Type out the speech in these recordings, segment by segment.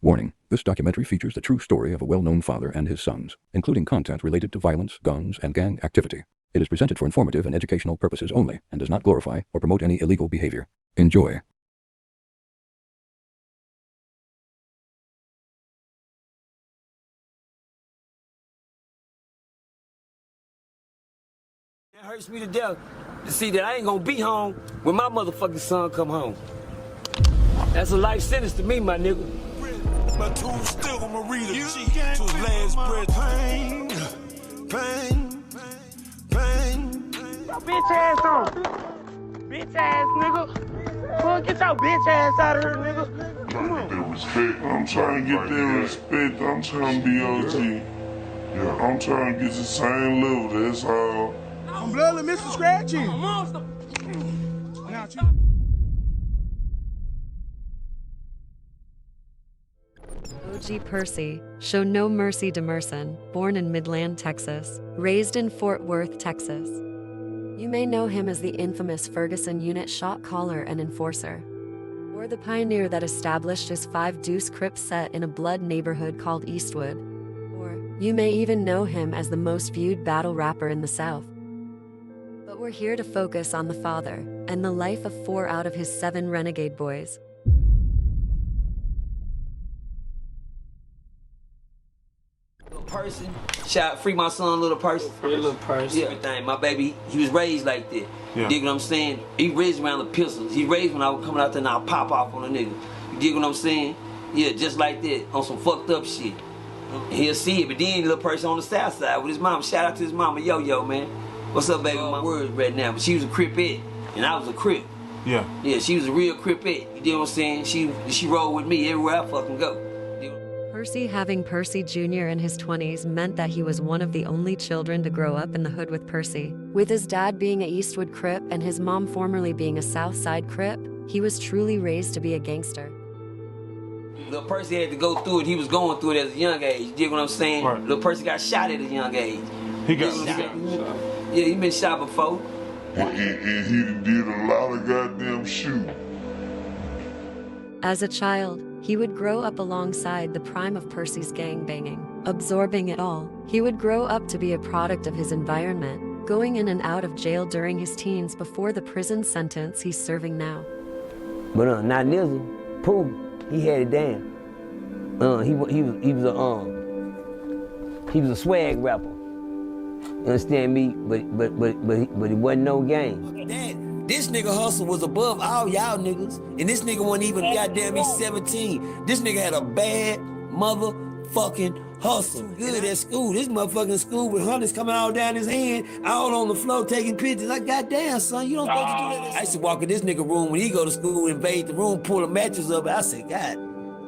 Warning, this documentary features the true story of a well-known father and his sons, including content related to violence, guns, and gang activity. It is presented for informative and educational purposes only and does not glorify or promote any illegal behavior. Enjoy. It hurts me to death to see that I ain't gonna be home when my motherfucking son come home. That's a life sentence to me, my nigga. My tool's still gonna read a G to his last breath. Pain, pain, pain. Your bitch ass on. Bitch ass nigga. Come on, get your bitch ass out of here, nigga. Come on. That respect. I'm trying to get that respect. I'm trying to be OG. Yeah, I'm trying to get the same level, that's all. I'm bloody Mr. Scratchy. I'm a monster. Now, OgPercy, show no mercy Demerson, born in Midland, Texas, raised in Fort Worth, Texas. You may know him as the infamous Ferguson unit shot caller and enforcer, or the pioneer that established his 5-deuce Crip set in a blood neighborhood called Eastwood, or you may even know him as the most viewed battle rapper in the South. But we're here to focus on the father and the life of 4 out of his 7 renegade boys. Person, shout free my son, little person. Free little person. Yeah, everything. My baby, he was raised like that. Yeah. You dig what I'm saying? He raised around the pistols. He raised when I was coming out there and I'll pop off on a nigga. You dig what I'm saying? Yeah, just like that, on some fucked up shit. He'll see it, but then little person on the south side with his mom. Shout out to his mama, yo, man. What's up, baby? My words right now, but she was a Cripette, and I was a Crip. Yeah. Yeah, she was a real Cripette. You dig what I'm saying? She rolled with me everywhere I fucking go. Percy having Percy Jr. in his 20s meant that he was one of the only children to grow up in the hood with Percy. With his dad being a Eastwood Crip and his mom formerly being a South Side Crip, he was truly raised to be a gangster. Little Percy had to go through it. He was going through it at a young age. You dig what I'm saying? Right. Little Percy got shot at a young age. He got shot. shot. Yeah, he been shot before. And he did a lot of goddamn shooting. As a child, he would grow up alongside the prime of Percy's gang banging, absorbing it all. He would grow up to be a product of his environment, going in and out of jail during his teens before the prison sentence he's serving now. But not Nizzle, Pooh, he had it down. He was a swag rapper. You understand me? But he wasn't no gang. Dad, this nigga hustle was above all y'all niggas, and this nigga wasn't even goddamn me 17. This nigga had a bad motherfucking hustle. Good at school. This motherfucking school with hundreds coming all down his hand, all on the floor taking pictures. Like, goddamn, son, you don't supposed to do that. I used to walk in this nigga room when he go to school, invade the room, pull the mattress up, and I said, God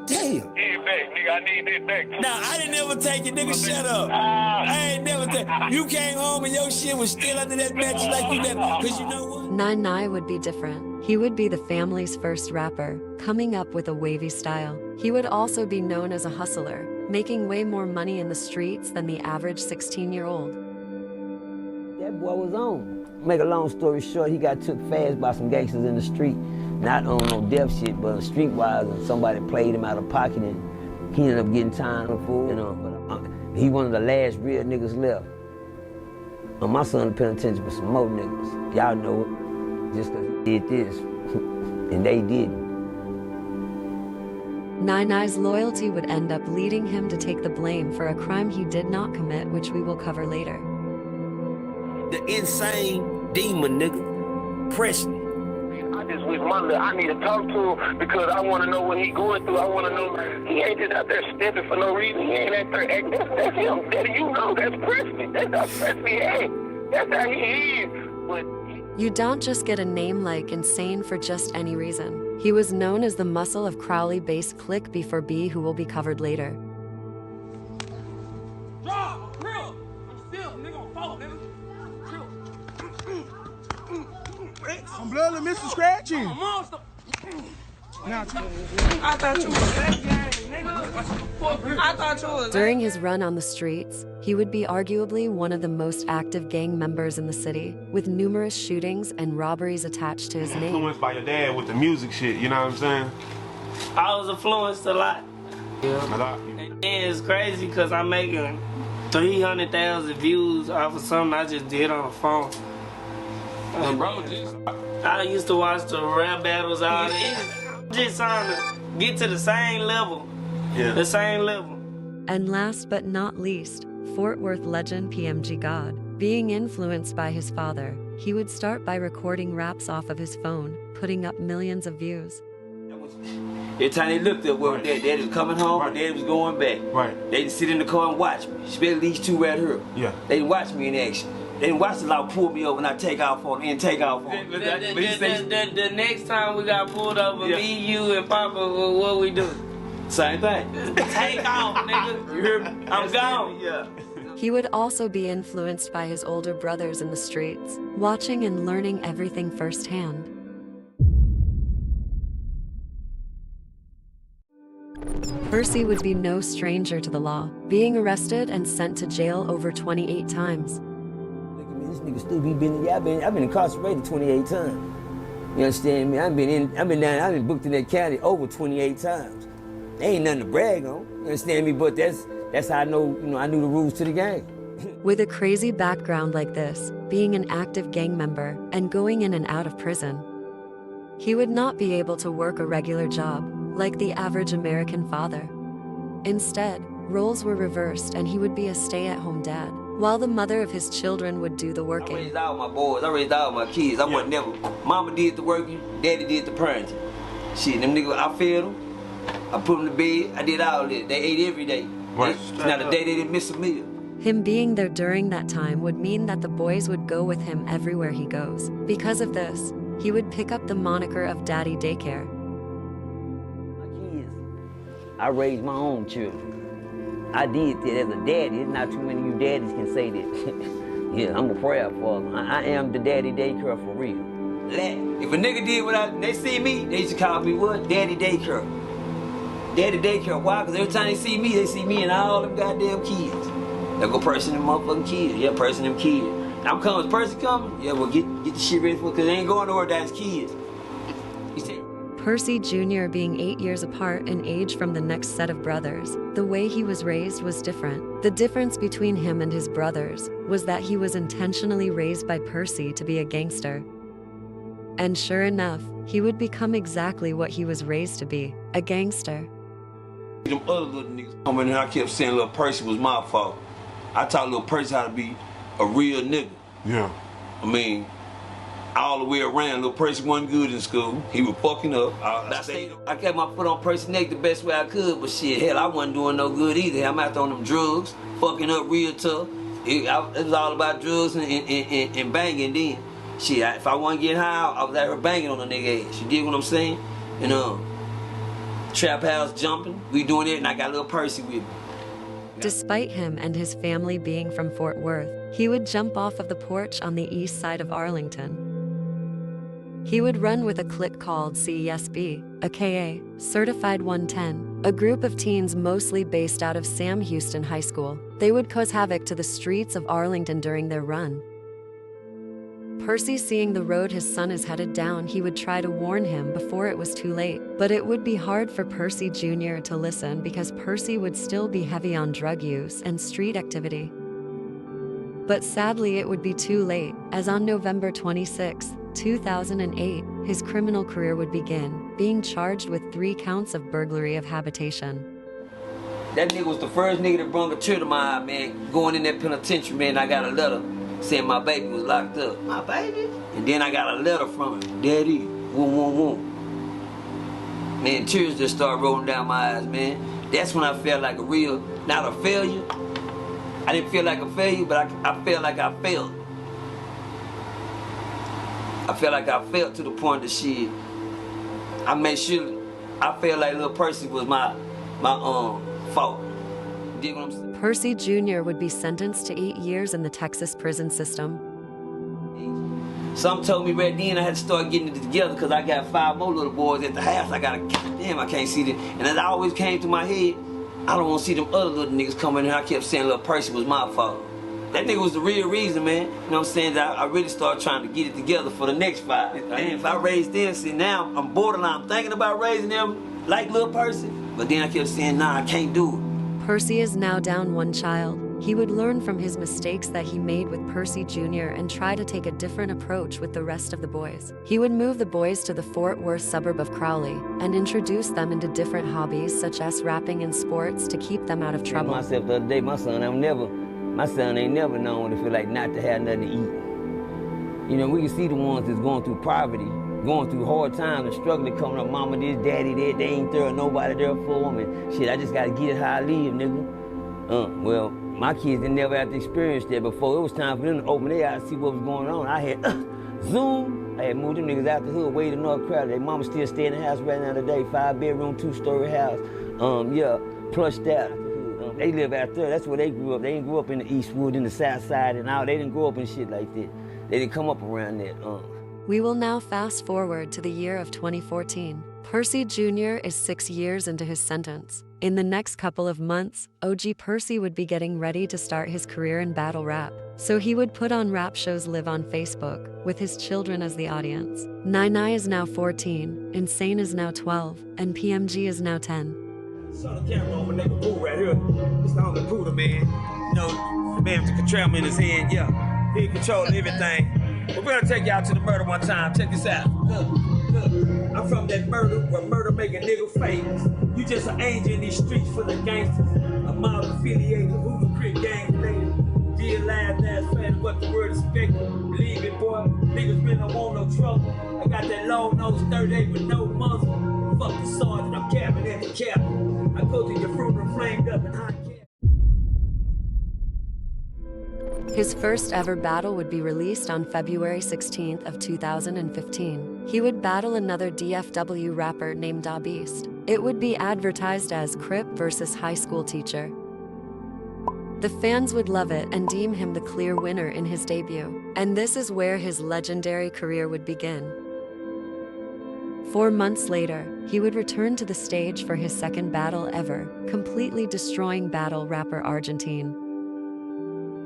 damn. Get it back, nigga. I need this back. Nah, I didn't never take it, nigga. Shut up. I ain't never take it. You came home and your shit was still under that mattress like you left. Cause you know what? Nany would be different. He would be the family's first rapper, coming up with a wavy style. He would also be known as a hustler, making way more money in the streets than the average 16-year-old. That boy was on. Make a long story short, he got took fast by some gangsters in the street. Not on no death shit, but streetwise, and somebody played him out of pocket, and he ended up getting time for, you know. But he one of the last real niggas left. My son in the penitentiary for some more niggas. Y'all know it, just cause he did this, and they didn't. Nany's loyalty would end up leading him to take the blame for a crime he did not commit, which we will cover later. The insane demon nigga, Presley. I just wish I need to talk to him because I want to know what he going through. I want to know he ain't just out there stepping for no reason. He ain't out there acting. That's him. Daddy, you know that's Presley. That's how Presley act. That's how he is. But You don't just get a name like Insane for just any reason. He was known as the muscle of Crowley-based Click before B, who will be covered later. drop, real. I'm still, nigga, on phone, nigga. I'm bloody Mr. Scratchy. I'm a monster. Now, I thought you was that gang, nigga. I thought you was. During his run on the streets, he would be arguably one of the most active gang members in the city, with numerous shootings and robberies attached to his name. Influenced by your dad with the music shit, you know what I'm saying? I was influenced a lot. Yeah. And it's crazy because I'm making 300,000 views off of something I just did on the phone. Bro, I used to watch the rap battles all day. Just trying to get to the same level. Yeah. The same level. And last but not least, Fort Worth legend PmgGod. Being influenced by his father, he would start by recording raps off of his phone, putting up millions of views. Every time they looked up where Daddy was coming home or Daddy was going back, they'd sit in the car and watch me, especially these two right here. Yeah. They'd watch me in action. They didn't watch the law pull me over and I take off on and take off on. The next time we got pulled over, me, you, and Papa, what we do? Same thing. Take off, nigga. You hear me? I'm gone. Yeah. He would also be influenced by his older brothers in the streets, watching and learning everything firsthand. Percy would be no stranger to the law, being arrested and sent to jail over 28 times. Look at me, this nigga still I've been incarcerated 28 times. You understand me? I've been booked in that county over 28 times. There ain't nothing to brag on. You understand me? But that's how I know, I knew the rules to the game. With a crazy background like this, being an active gang member and going in and out of prison, he would not be able to work a regular job like the average American father. Instead, roles were reversed and he would be a stay-at-home dad, while the mother of his children would do the working. I raised all my boys, I raised all my kids. I wasn't never, mama did the working, daddy did the parenting. Shit, them niggas, I fed them, I put them to bed, I did all that. They ate every day. It's not a day they didn't miss a meal. Him being there during that time would mean that the boys would go with him everywhere he goes. Because of this, he would pick up the moniker of Daddy Daycare. I raised my own children. I did that as a daddy. There's not too many of you daddies can say that. Yeah, I'm a proud father. I am the daddy daycare for real. If a nigga did what they see me, they used to call me what? Daddy daycare. Daddy daycare. Why? Because every time they see me and all them goddamn kids. They go Percy and them motherfucking kids. Yeah, Percy and them kids. I'm coming. Is Percy coming? Yeah, well, get the shit ready for it, because they ain't going nowhere, that's kids. He said, Percy Jr. being 8 years apart in age from the next set of brothers, the way he was raised was different. The difference between him and his brothers was that he was intentionally raised by Percy to be a gangster. And sure enough, he would become exactly what he was raised to be, a gangster. Them other little niggas come in here, I kept saying little Percy was my fault. I taught little Percy how to be a real nigga. Yeah. I mean, all the way around, little Percy wasn't good in school. He was fucking up. I kept my foot on Percy's neck the best way I could, but shit, hell, I wasn't doing no good either. I'm out on them drugs, fucking up real tough. It was all about drugs and banging then. Shit, if I wasn't getting high, I was out here banging on a nigga ass. You dig what I'm saying? And trap house jumping, we doing it, and I got little Percy with me. Despite him and his family being from Fort Worth, he would jump off of the porch on the east side of Arlington. He would run with a clique called CESB, aka Certified 110, a group of teens mostly based out of Sam Houston High School. They would cause havoc to the streets of Arlington during their run. Percy, seeing the road his son is headed down, he would try to warn him before it was too late. But it would be hard for Percy Jr. to listen because Percy would still be heavy on drug use and street activity. But sadly, it would be too late, as on November 26, 2008, his criminal career would begin, being charged with 3 counts of burglary of habitation. That nigga was the first nigga that brought a tear to my eye, man. Going in that penitentiary, man, I got a letter saying my baby was locked up. My baby? And then I got a letter from him. Daddy, woo. Man, tears just started rolling down my eyes, man. That's when I felt like a real, not a failure. I didn't feel like a failure, but I felt like I failed. I felt like I failed to the point that shit, I made sure, I felt like little Percy was my fault. You dig what I'm saying? Percy Jr. would be sentenced to 8 years in the Texas prison system. Some told me right then I had to start getting it together because I got 5 more little boys at the house. I got damn, I can't see them. And it always came to my head, I don't want to see them other little niggas come in here. I kept saying little Percy was my fault. That nigga was the real reason, man. You know what I'm saying? That I really started trying to get it together for the next 5. And if I raise them, see now I'm borderline. I'm thinking about raising them like little Percy. But then I kept saying, nah, I can't do it. Percy is now down one child. He would learn from his mistakes that he made with Percy Jr. and try to take a different approach with the rest of the boys. He would move the boys to the Fort Worth suburb of Crowley and introduce them into different hobbies such as rapping and sports to keep them out of trouble. I myself the other day, my son ain't never known what it feel like not to have nothing to eat. You know, we can see the ones that's going through poverty, going through hard times and struggling, coming up, mama this, daddy that, they ain't there, nobody there for them, and shit, I just gotta get it how I live, nigga. Well, my kids didn't never have to experience that before. It was time for them to open their eyes and see what was going on. I had Zoom. I had moved them niggas out the hood, way to North Crowley. Their mama still stay in the house right now today, 5-bedroom, 2-story house. Yeah, plushed out. They live out there. That's where they grew up. They didn't grow up in the Eastwood, in the South Side, and all. They didn't grow up in shit like that. They didn't come up around that. We will now fast forward to the year of 2014. Percy Jr. is 6 years into his sentence. In the next couple of months, OgPercy would be getting ready to start his career in battle rap. So he would put on rap shows live on Facebook, with his children as the audience. Nany is now 14, Insane is now 12, and PmgGod is now 10. Shut the camera on my nigga Pooh right here. It's the homie Pooh, man. You know, the man with the control in his hand, yeah. He controls everything. But we're gonna take y'all to the murder one time. Check this out. Look. I'm from that murder where murder make a nigga famous. You just an angel in these streets full of gangsters. A mob affiliated, Eastwood Crip gang related. Dear last fan, what the word expected. Believe it, boy. Niggas really don't want no trouble. I got that long nose 38 with no muzzle. Fuck the sergeant, I'm capping at the captain. I go to your funeral flamed up and hot cap. His first ever battle would be released on February 16th of 2015. He would battle another DFW rapper named Da Beast. It would be advertised as Crip versus high school teacher. The fans would love it and deem him the clear winner in his debut. And this is where his legendary career would begin. 4 months later, he would return to the stage for his second battle ever, completely destroying battle rapper Argentine.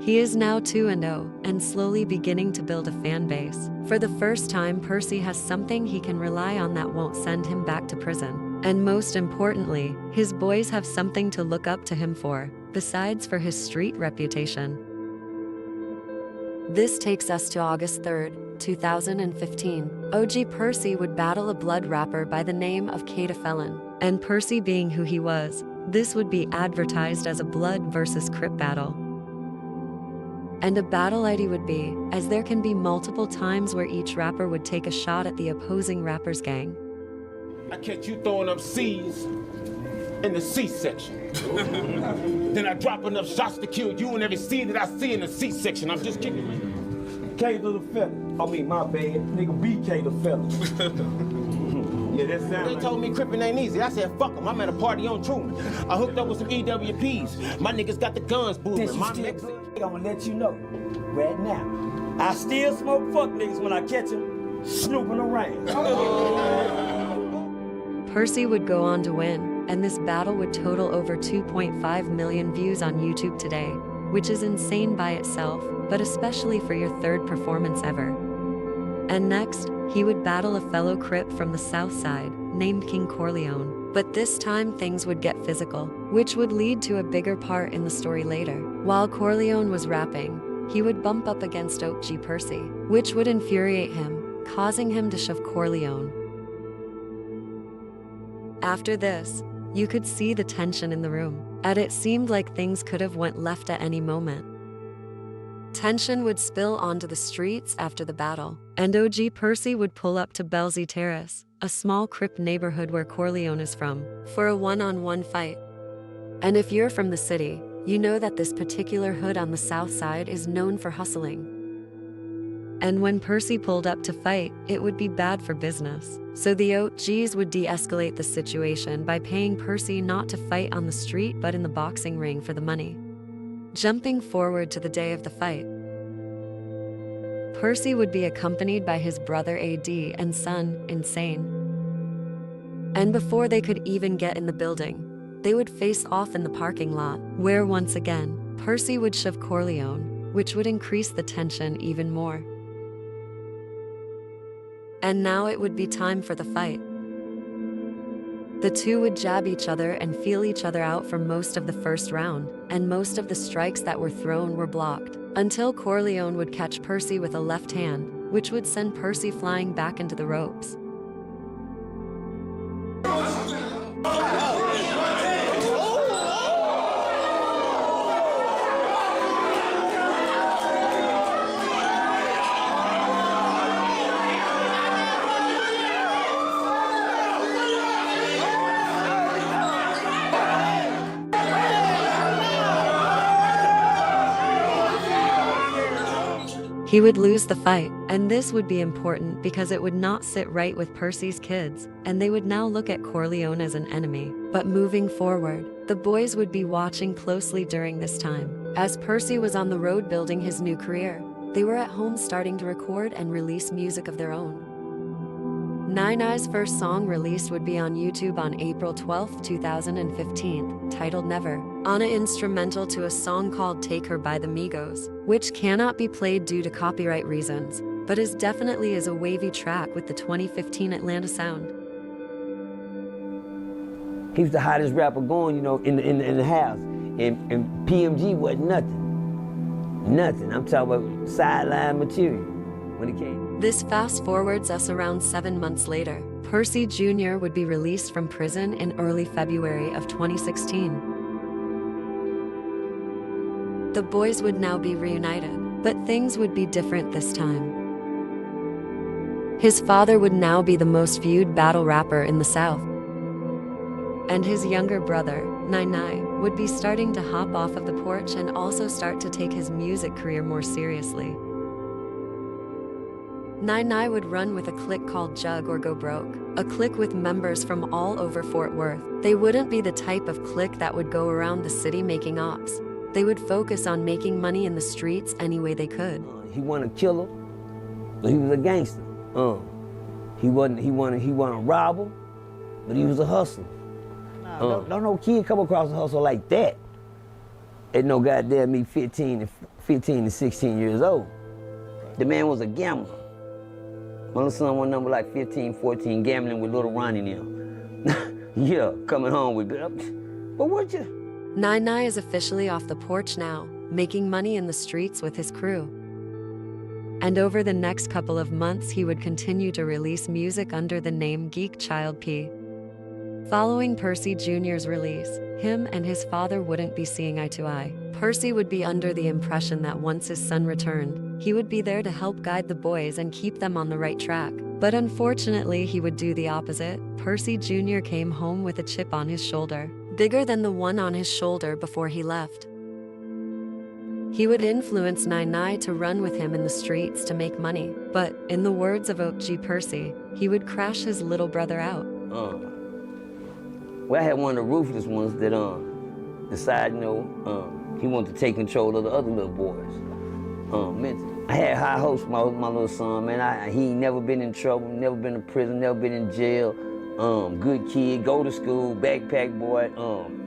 He is now 2-0 and slowly beginning to build a fan base. For the first time, Percy has something he can rely on that won't send him back to prison. And most importantly, his boys have something to look up to him for, besides for his street reputation. This takes us to August 3rd, 2015. OgPercy would battle a blood rapper by the name of Kata Felon. And Percy being who he was, this would be advertised as a blood versus Crip battle. And a battle ID would be, as there can be multiple times where each rapper would take a shot at the opposing rapper's gang. I catch you throwing up C's in the C section. Then I drop enough shots to kill you and every C that I see in the C section. I'm just kidding. K to the fella. I mean, my bad. Nigga BK the fella. Yeah, that sound They told me crippin' ain't easy. I said, fuck them. I'm at a party on Truman. I hooked up with some EWPs. My niggas got the guns booming. Since you My still mix. I'm gonna let you know right now. I still smoke fuck niggas when I catch them snooping around. Percy would go on to win, and this battle would total over 2.5 million views on YouTube today, which is insane by itself, but especially for your third performance ever. And next, he would battle a fellow Crip from the South Side, named King Corleone. But this time things would get physical, which would lead to a bigger part in the story later. While Corleone was rapping, he would bump up against OgPercy, which would infuriate him, causing him to shove Corleone. After this, you could see the tension in the room, and it seemed like things could have went left at any moment. Tension would spill onto the streets after the battle, and OgPercy would pull up to Belsey Terrace, a small Crip neighborhood where Corleone is from, for a one-on-one fight. And if you're from the city, you know that this particular hood on the south side is known for hustling. And when Percy pulled up to fight, it would be bad for business. So the OGs would de-escalate the situation by paying Percy not to fight on the street but in the boxing ring for the money. Jumping forward to the day of the fight, Percy would be accompanied by his brother AD and son, Insane. And before they could even get in the building, they would face off in the parking lot, where once again, Percy would shove Corleone, which would increase the tension even more. And now it would be time for the fight. The two would jab each other and feel each other out for most of the first round, and most of the strikes that were thrown were blocked, until Corleone would catch Percy with a left hand, which would send Percy flying back into the ropes. He would lose the fight, and this would be important because it would not sit right with Percy's kids, and they would now look at Corleone as an enemy. But moving forward, the boys would be watching closely during this time. As Percy was on the road building his new career, they were at home starting to record and release music of their own. Nany's first song released would be on YouTube on April 12, 2015, titled Never, on an instrumental to a song called Take Her by the Migos, which cannot be played due to copyright reasons, but is definitely a wavy track with the 2015 Atlanta sound. He was the hottest rapper going, you know, in the house. And PMG wasn't nothing. Nothing. I'm talking about sideline material when it came. This fast forwards us around 7 months later. Percy Jr. would be released from prison in early February of 2016. The boys would now be reunited, but things would be different this time. His father would now be the most viewed battle rapper in the South. And his younger brother, Nany, would be starting to hop off of the porch and also start to take his music career more seriously. Nany would run with a clique called Jug or Go Broke, a clique with members from all over Fort Worth. They wouldn't be the type of clique that would go around the city making ops. They would focus on making money in the streets any way they could. He wasn't a killer, but he was a gangster. He wasn't a robber, but he was a hustler. Don't no kid come across a hustle like that. Ain't no goddamn me 15 to 16 years old. The man was a gambler. My little son one number like 15, 14, gambling with little Ronnie now. Yeah, coming home with, but what you? Nany is officially off the porch now, making money in the streets with his crew. And over the next couple of months, he would continue to release music under the name Geek Child P. Following Percy Jr.'s release, him and his father wouldn't be seeing eye to eye. Percy would be under the impression that once his son returned, he would be there to help guide the boys and keep them on the right track. But unfortunately, he would do the opposite. Percy Jr. came home with a chip on his shoulder, bigger than the one on his shoulder before he left. He would influence Nany to run with him in the streets to make money, but in the words of OgPercy, he would crash his little brother out. Well, I had one of the ruthless ones that decided, you know, he wanted to take control of the other little boys. I had high hopes for my little son, man. He ain't never been in trouble, never been to prison, never been in jail. Good kid, go to school, backpack boy,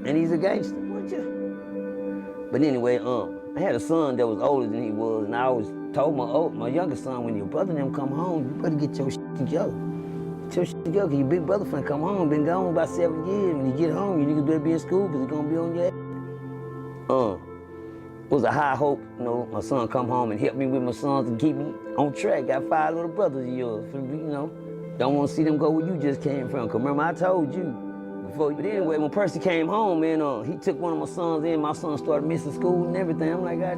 and he's a gangster. What you? But anyway, I had a son that was older than he was, and I always told my younger son, when your brother and them come home, you better get your shit together. Get your shit together, 'cause your big brother finna come home, been gone about 7 years. When you get home, you niggas better be in school, 'cause he's gonna be on your ass. It was a high hope, you know, my son come home and help me with my sons and keep me on track. Got 5 little brothers of yours, you know. Don't want to see them go where you just came from, 'cause remember I told you before. But anyway, when Percy came home, man, he took one of my sons in. My son started missing school and everything. I'm like, God,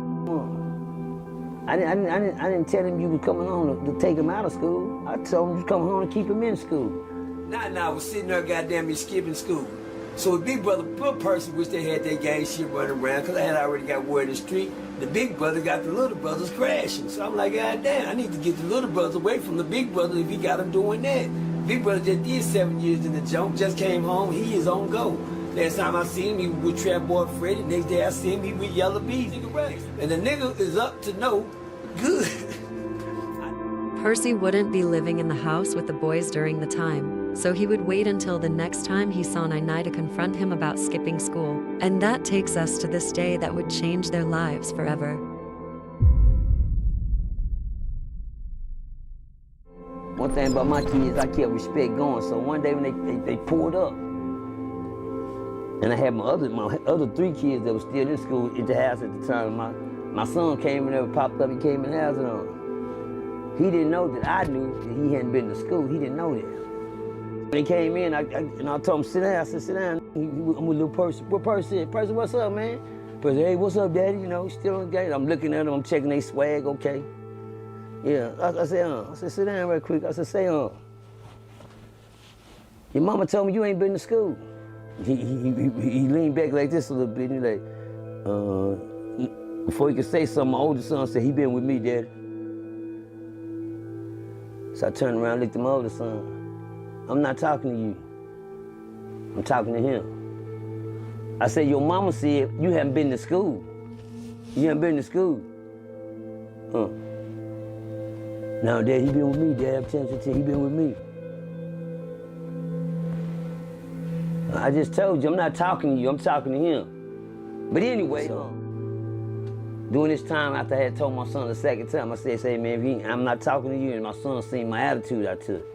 I didn't tell him you was coming home to take him out of school. I told him you was coming home to keep him in school. Nah, I was sitting there goddamn me skipping school. So his big brother, Percy, wish they had that gang shit running around, because I had already got word in the street. The big brother got the little brothers crashing. So I'm like, God damn, I need to get the little brothers away from the big brother if he got them doing that. Big brother just did 7 years in the jump, just came home, he is on go. Last time I seen him, he was with Trap Boy Freddy. Next day I seen him, he with Yellow Bees. And the nigga is up to no good. Percy wouldn't be living in the house with the boys during the time, so he would wait until the next time he saw Nany to confront him about skipping school. And that takes us to this day that would change their lives forever. One thing about my kids, I kept respect going. So one day when they pulled up, And I had my other 3 kids that were still in school at the house at the time. My son came in there, popped up, he came in the house, and he didn't know that I knew that he hadn't been to school. He didn't know that. When he came in, I told him, sit down. I said, sit down. I'm with little Percy. What Percy said? Percy, what's up, man? Percy, hey, what's up, Daddy? You know, he's still on the game. I'm looking at him, I'm checking their swag, okay. Yeah, I said, sit down right quick. I said, say, your mama told me you ain't been to school. He leaned back like this a little bit, and he like, before he could say something, my oldest son said, he been with me, Daddy. So I turned around and looked at my oldest son. I'm not talking to you. I'm talking to him. I said, your mama said you haven't been to school. You haven't been to school. Now, Dad, he been with me, Dad. I'm telling you, he been with me. I just told you, I'm not talking to you, I'm talking to him. But anyway, during this time, after I had told my son the second time, I said, say, man, I'm not talking to you, and my son seen my attitude I took.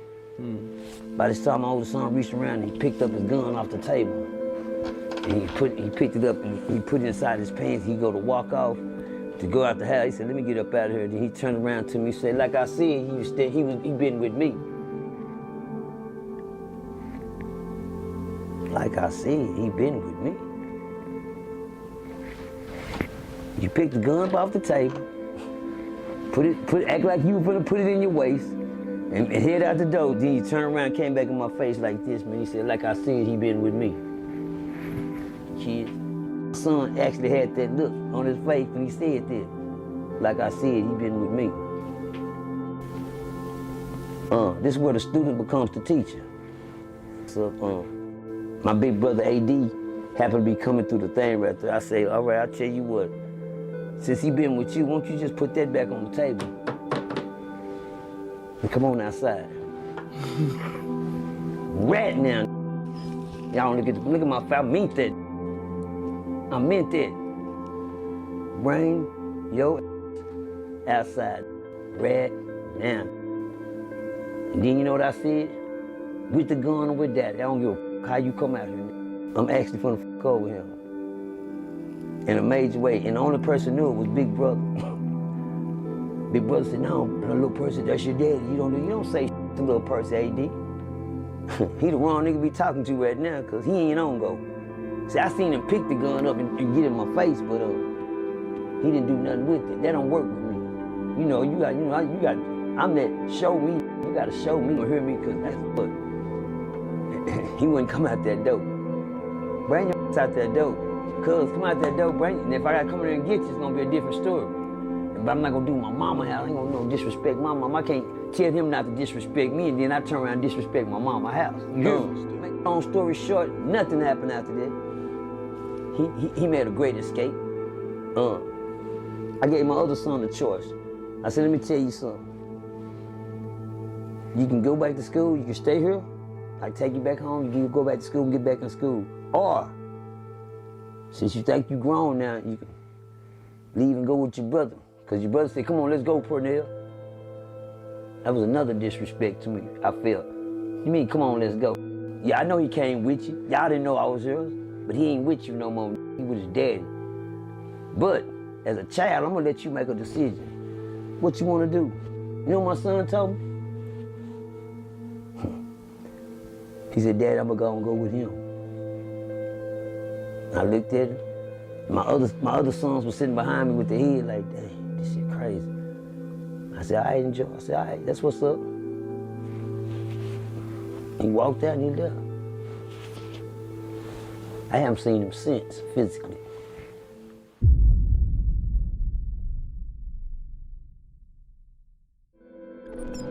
By this time, my oldest son reached around and he picked up his gun off the table. And he picked it up and he put it inside his pants. He go to walk off, to go out the house. He said, let me get up out of here. Then he turned around to me and said, like I said, he been with me. Like I said, he been with me. You picked the gun up off the table, act like you were gonna put it in your waist, and head out the door. Then you turn around, came back in my face like this, man. He said, like I said, he been with me. Kid, my son actually had that look on his face when he said that. Like I said, he been with me. This is where the student becomes the teacher. So, my big brother AD happened to be coming through the thing right there. I say, all right, I'll tell you what. Since he been with you, won't you just put that back on the table? And come on outside. Right now. Y'all look at my face. I meant that. I meant that. Bring your outside right now. And then you know what I said? With the gun or with that, I don't give a how you come out here. I'm actually finna fuck over him. In a major way. And the only person knew it was Big Brother. Big Brother said, no, little Percy, that's your daddy. You don't say to little Percy, AD. He the wrong nigga to be talking to right now, cause he ain't on go. See, I seen him pick the gun up and get in my face, but he didn't do nothing with it. That don't work with me. You know, I'm that show me. You gotta show me or hear me, cause that's what. He wouldn't come out that door. Bring your ass out that door. Cuz, come out that door, bring it. And if I gotta come in there and get you, it's gonna be a different story. But I'm not gonna do my mama house. I ain't gonna disrespect my mama. I can't tell him not to disrespect me and then I turn around and disrespect my mama house. Make a long story short, nothing happened after that. He made a great escape. I gave my other son a choice. I said, let me tell you something. You can go back to school, you can stay here. I take you back home, you can go back to school and get back in school. Or, since you think you grown now, you can leave and go with your brother. Because your brother said, come on, let's go, Purnell. That was another disrespect to me, I felt. You mean, come on, let's go. Yeah, I know he came with you. Y'all didn't know I was yours, but he ain't with you no more. He with his daddy. But, as a child, I'm gonna let you make a decision. What you wanna do? You know what my son told me? He said, Dad, I'm gonna go with him. I looked at him. My other sons were sitting behind me with their head like, dang, this shit crazy. I said, all right, enjoy. I said, all right, that's what's up. He walked out and he left. I haven't seen him since, physically.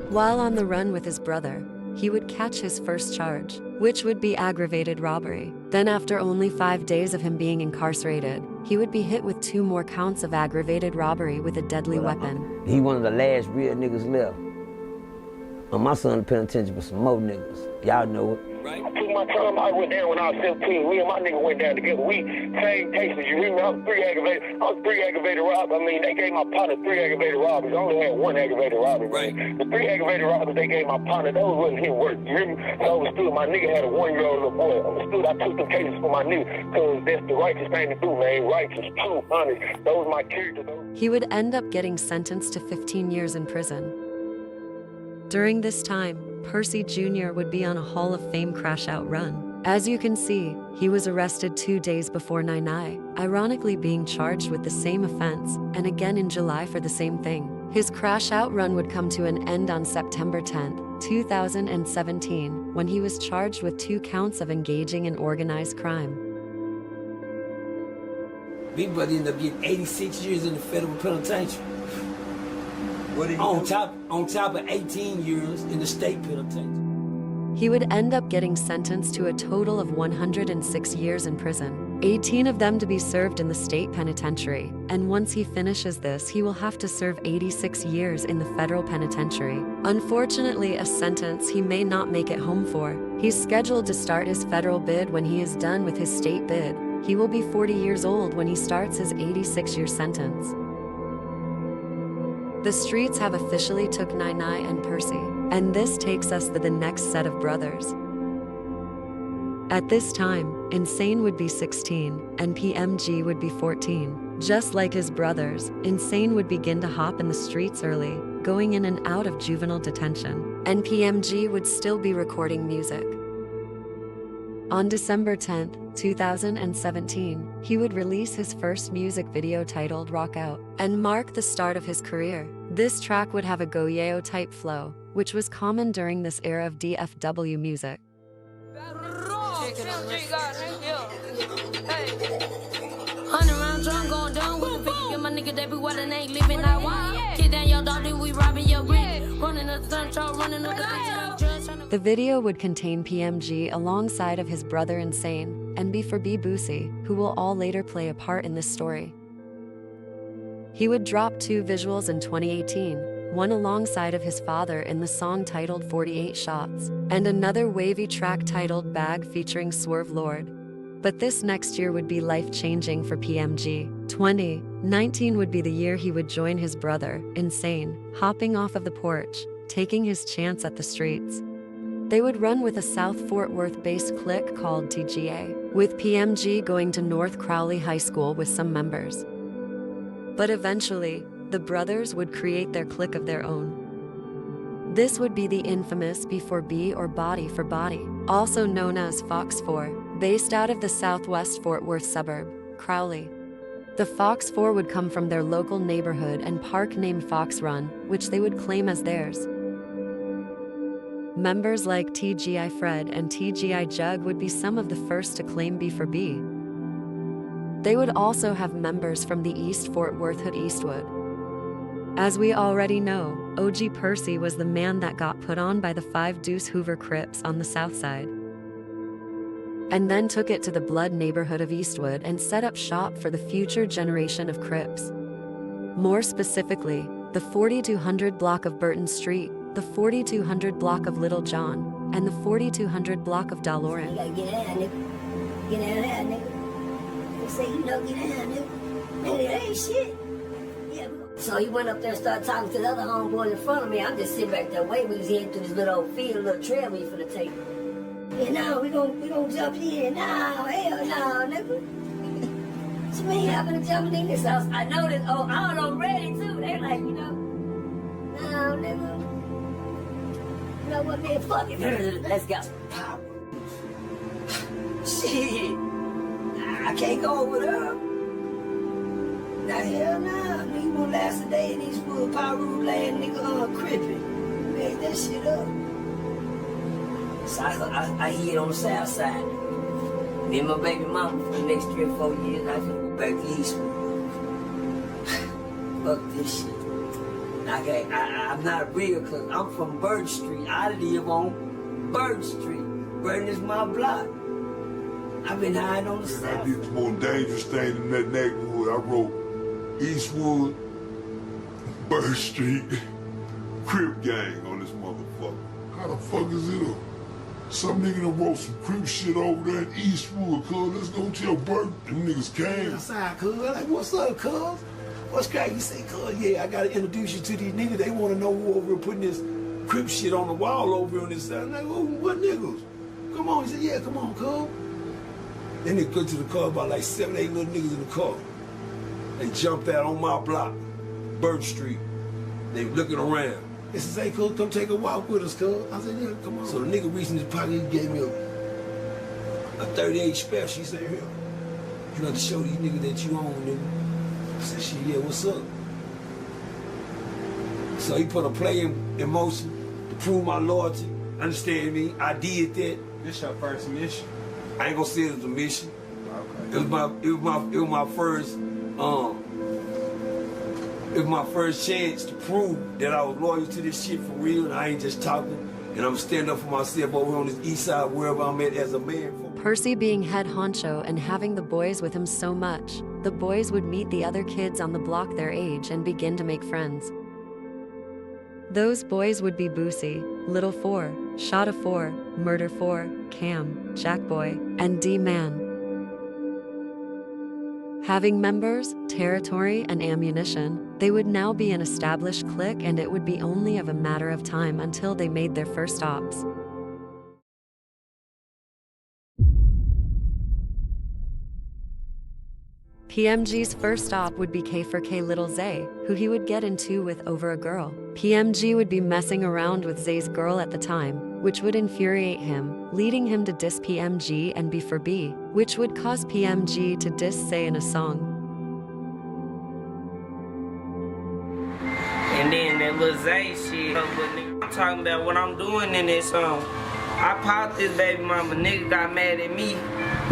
While on the run with his brother, he would catch his first charge, which would be aggravated robbery. Then after only 5 days of him being incarcerated, he would be hit with 2 more counts of aggravated robbery with a deadly weapon. He one of the last real niggas left. My son in the penitentiary with some more niggas. Y'all know it. Right? I took my time I went down when I was 17. Me and my nigga went down together. We same cases. You hear me? I was three aggravated robbers. I mean, they gave my partner 3 aggravated robberies. I only had 1 aggravated robbery. Right. The 3 aggravated robberies they gave my partner, those wasn't his work. You hear me? So I understood my nigga had a 1-year-old little boy. I understood I took them cases for my nigga because that's the righteous thing to do, man. Righteous, true, honest. Those are my characters. He would end up getting sentenced to 15 years in prison. During this time, Percy Jr. would be on a Hall of Fame crash-out run. As you can see, he was arrested 2 days before Nany, ironically being charged with the same offense, and again in July for the same thing. His crash-out run would come to an end on September 10, 2017, when he was charged with 2 counts of engaging in organized crime. Big brother ended up getting 86 years in the federal penitentiary. On top of 18 years in the state penitentiary. He would end up getting sentenced to a total of 106 years in prison, 18 of them to be served in the state penitentiary, and once he finishes this, he will have to serve 86 years in the federal penitentiary. Unfortunately, a sentence he may not make it home for. He's scheduled to start his federal bid when he is done with his state bid. He will be 40 years old when he starts his 86-year sentence. The streets have officially took Nany and Percy, and this takes us to the next set of brothers. At this time, Insane would be 16, and PmG would be 14. Just like his brothers, Insane would begin to hop in the streets early, going in and out of juvenile detention, and PmG would still be recording music. On December 10, 2017, he would release his first music video titled Rock Out, and mark the start of his career. This track would have a Goyeo-type flow, which was common during this era of DFW music. The video would contain PmG alongside of his brother Insane, and be for B Boosie, who will all later play a part in this story. He would drop 2 visuals in 2018, one alongside of his father in the song titled 48 Shots, and another wavy track titled Bag featuring Swerve Lord. But this next year would be life-changing for PmG. 2019 would be the year he would join his brother, Insane, hopping off of the porch, taking his chance at the streets. They would run with a South Fort Worth-based clique called TGA, with PmG going to North Crowley High School with some members. But eventually, the brothers would create their clique of their own. This would be the infamous B4B or Body for Body, also known as Fox 4, based out of the southwest Fort Worth suburb, Crowley. The Fox 4 would come from their local neighborhood and park named Fox Run, which they would claim as theirs. Members like TGI Fred and TGI Jug would be some of the first to claim B4B. They would also have members from the East Fort Worth hood Eastwood. As we already know, OgPercy was the man that got put on by the 5 Deuce Hoover Crips on the south side, and then took it to the Blood neighborhood of Eastwood and set up shop for the future generation of Crips. More specifically, the 4200 block of Burton Street, the 4200 block of Little John, and the 4200 block of Daloran. You gotta get down, nigga. Get down there, nigga. They say, you know, get down, nigga. Nigga, that ain't shit. Yeah. So he went up there and started talking to the other homeboys in front of me. I'm just sitting back there waiting. We was heading through this little old field, little trail we finna take. Yeah, no, we gonna jump here. No, hell no, nigga. What you mean, I'm gonna jump in this house? I know that, oh, I was ready too. They like, you know, no, nigga. You know what, man, fuck it. Let's go. Shit. I can't go over there. Nah, hell nah. Nigga won't last a day in these wood Pyru land, nigga, crippin'. Made that shit up. So I hid on the south side. Me and my baby mama for the next 3 or 4 years, I finna go back to Eastwood. Fuck this shit. I'm not real, cause I'm from Bird Street. I live on Bird Street. Burton is my block. I've been hiding on the south. I did the most dangerous thing in that neighborhood. I wrote Eastwood, Bird Street, Crip Gang on this motherfucker. How the fuck is it up? Some nigga done wrote some Crip shit over there in Eastwood, cuz. Let's go tell Bert. Them niggas came. Outside, cuz. Like, what's up, cuz? What's crazy? You say, cuz, yeah, I gotta introduce you to these niggas. They wanna know who over here putting this Crip shit on the wall over here on this side. I'm like, oh, what niggas? Come on. He said, yeah, come on, cuz. Then they go to the car, about like 7, 8 little niggas in the car. They jumped out on my block, Bird Street. They looking around. They said, hey, cuz, come take a walk with us, cuz. I said, yeah, come on. So the nigga reached in his pocket, he gave me a 38 special. He said, here, you know, to show these niggas that you own, nigga. I said, shit, yeah, what's up? So he put a play in motion to prove my loyalty. Understand me? I did that. This your first mission? I ain't gonna say it was a mission. Okay. It was my first it was my first chance to prove that I was loyal to this shit for real, and I ain't just talking. And I'm standing up for myself over on this east side, wherever I'm at as a man. Percy being head honcho and having the boys with him so much, the boys would meet the other kids on the block their age and begin to make friends. Those boys would be Boosie, Little 4, Shotta 4, Murder 4, Cam, Jackboy, and D-Man. Having members, territory, and ammunition, they would now be an established clique, and it would be only of a matter of time until they made their first stops. PMG's first stop would be K4K Little Zay, who he would get into with over a girl. PMG would be messing around with Zay's girl at the time, which would infuriate him, leading him to diss PMG and be for B, which would cause PMG to diss Zay in a song. And then that little Zay shit, I'm talking about what I'm doing in this song. I popped this baby mama, nigga got mad at me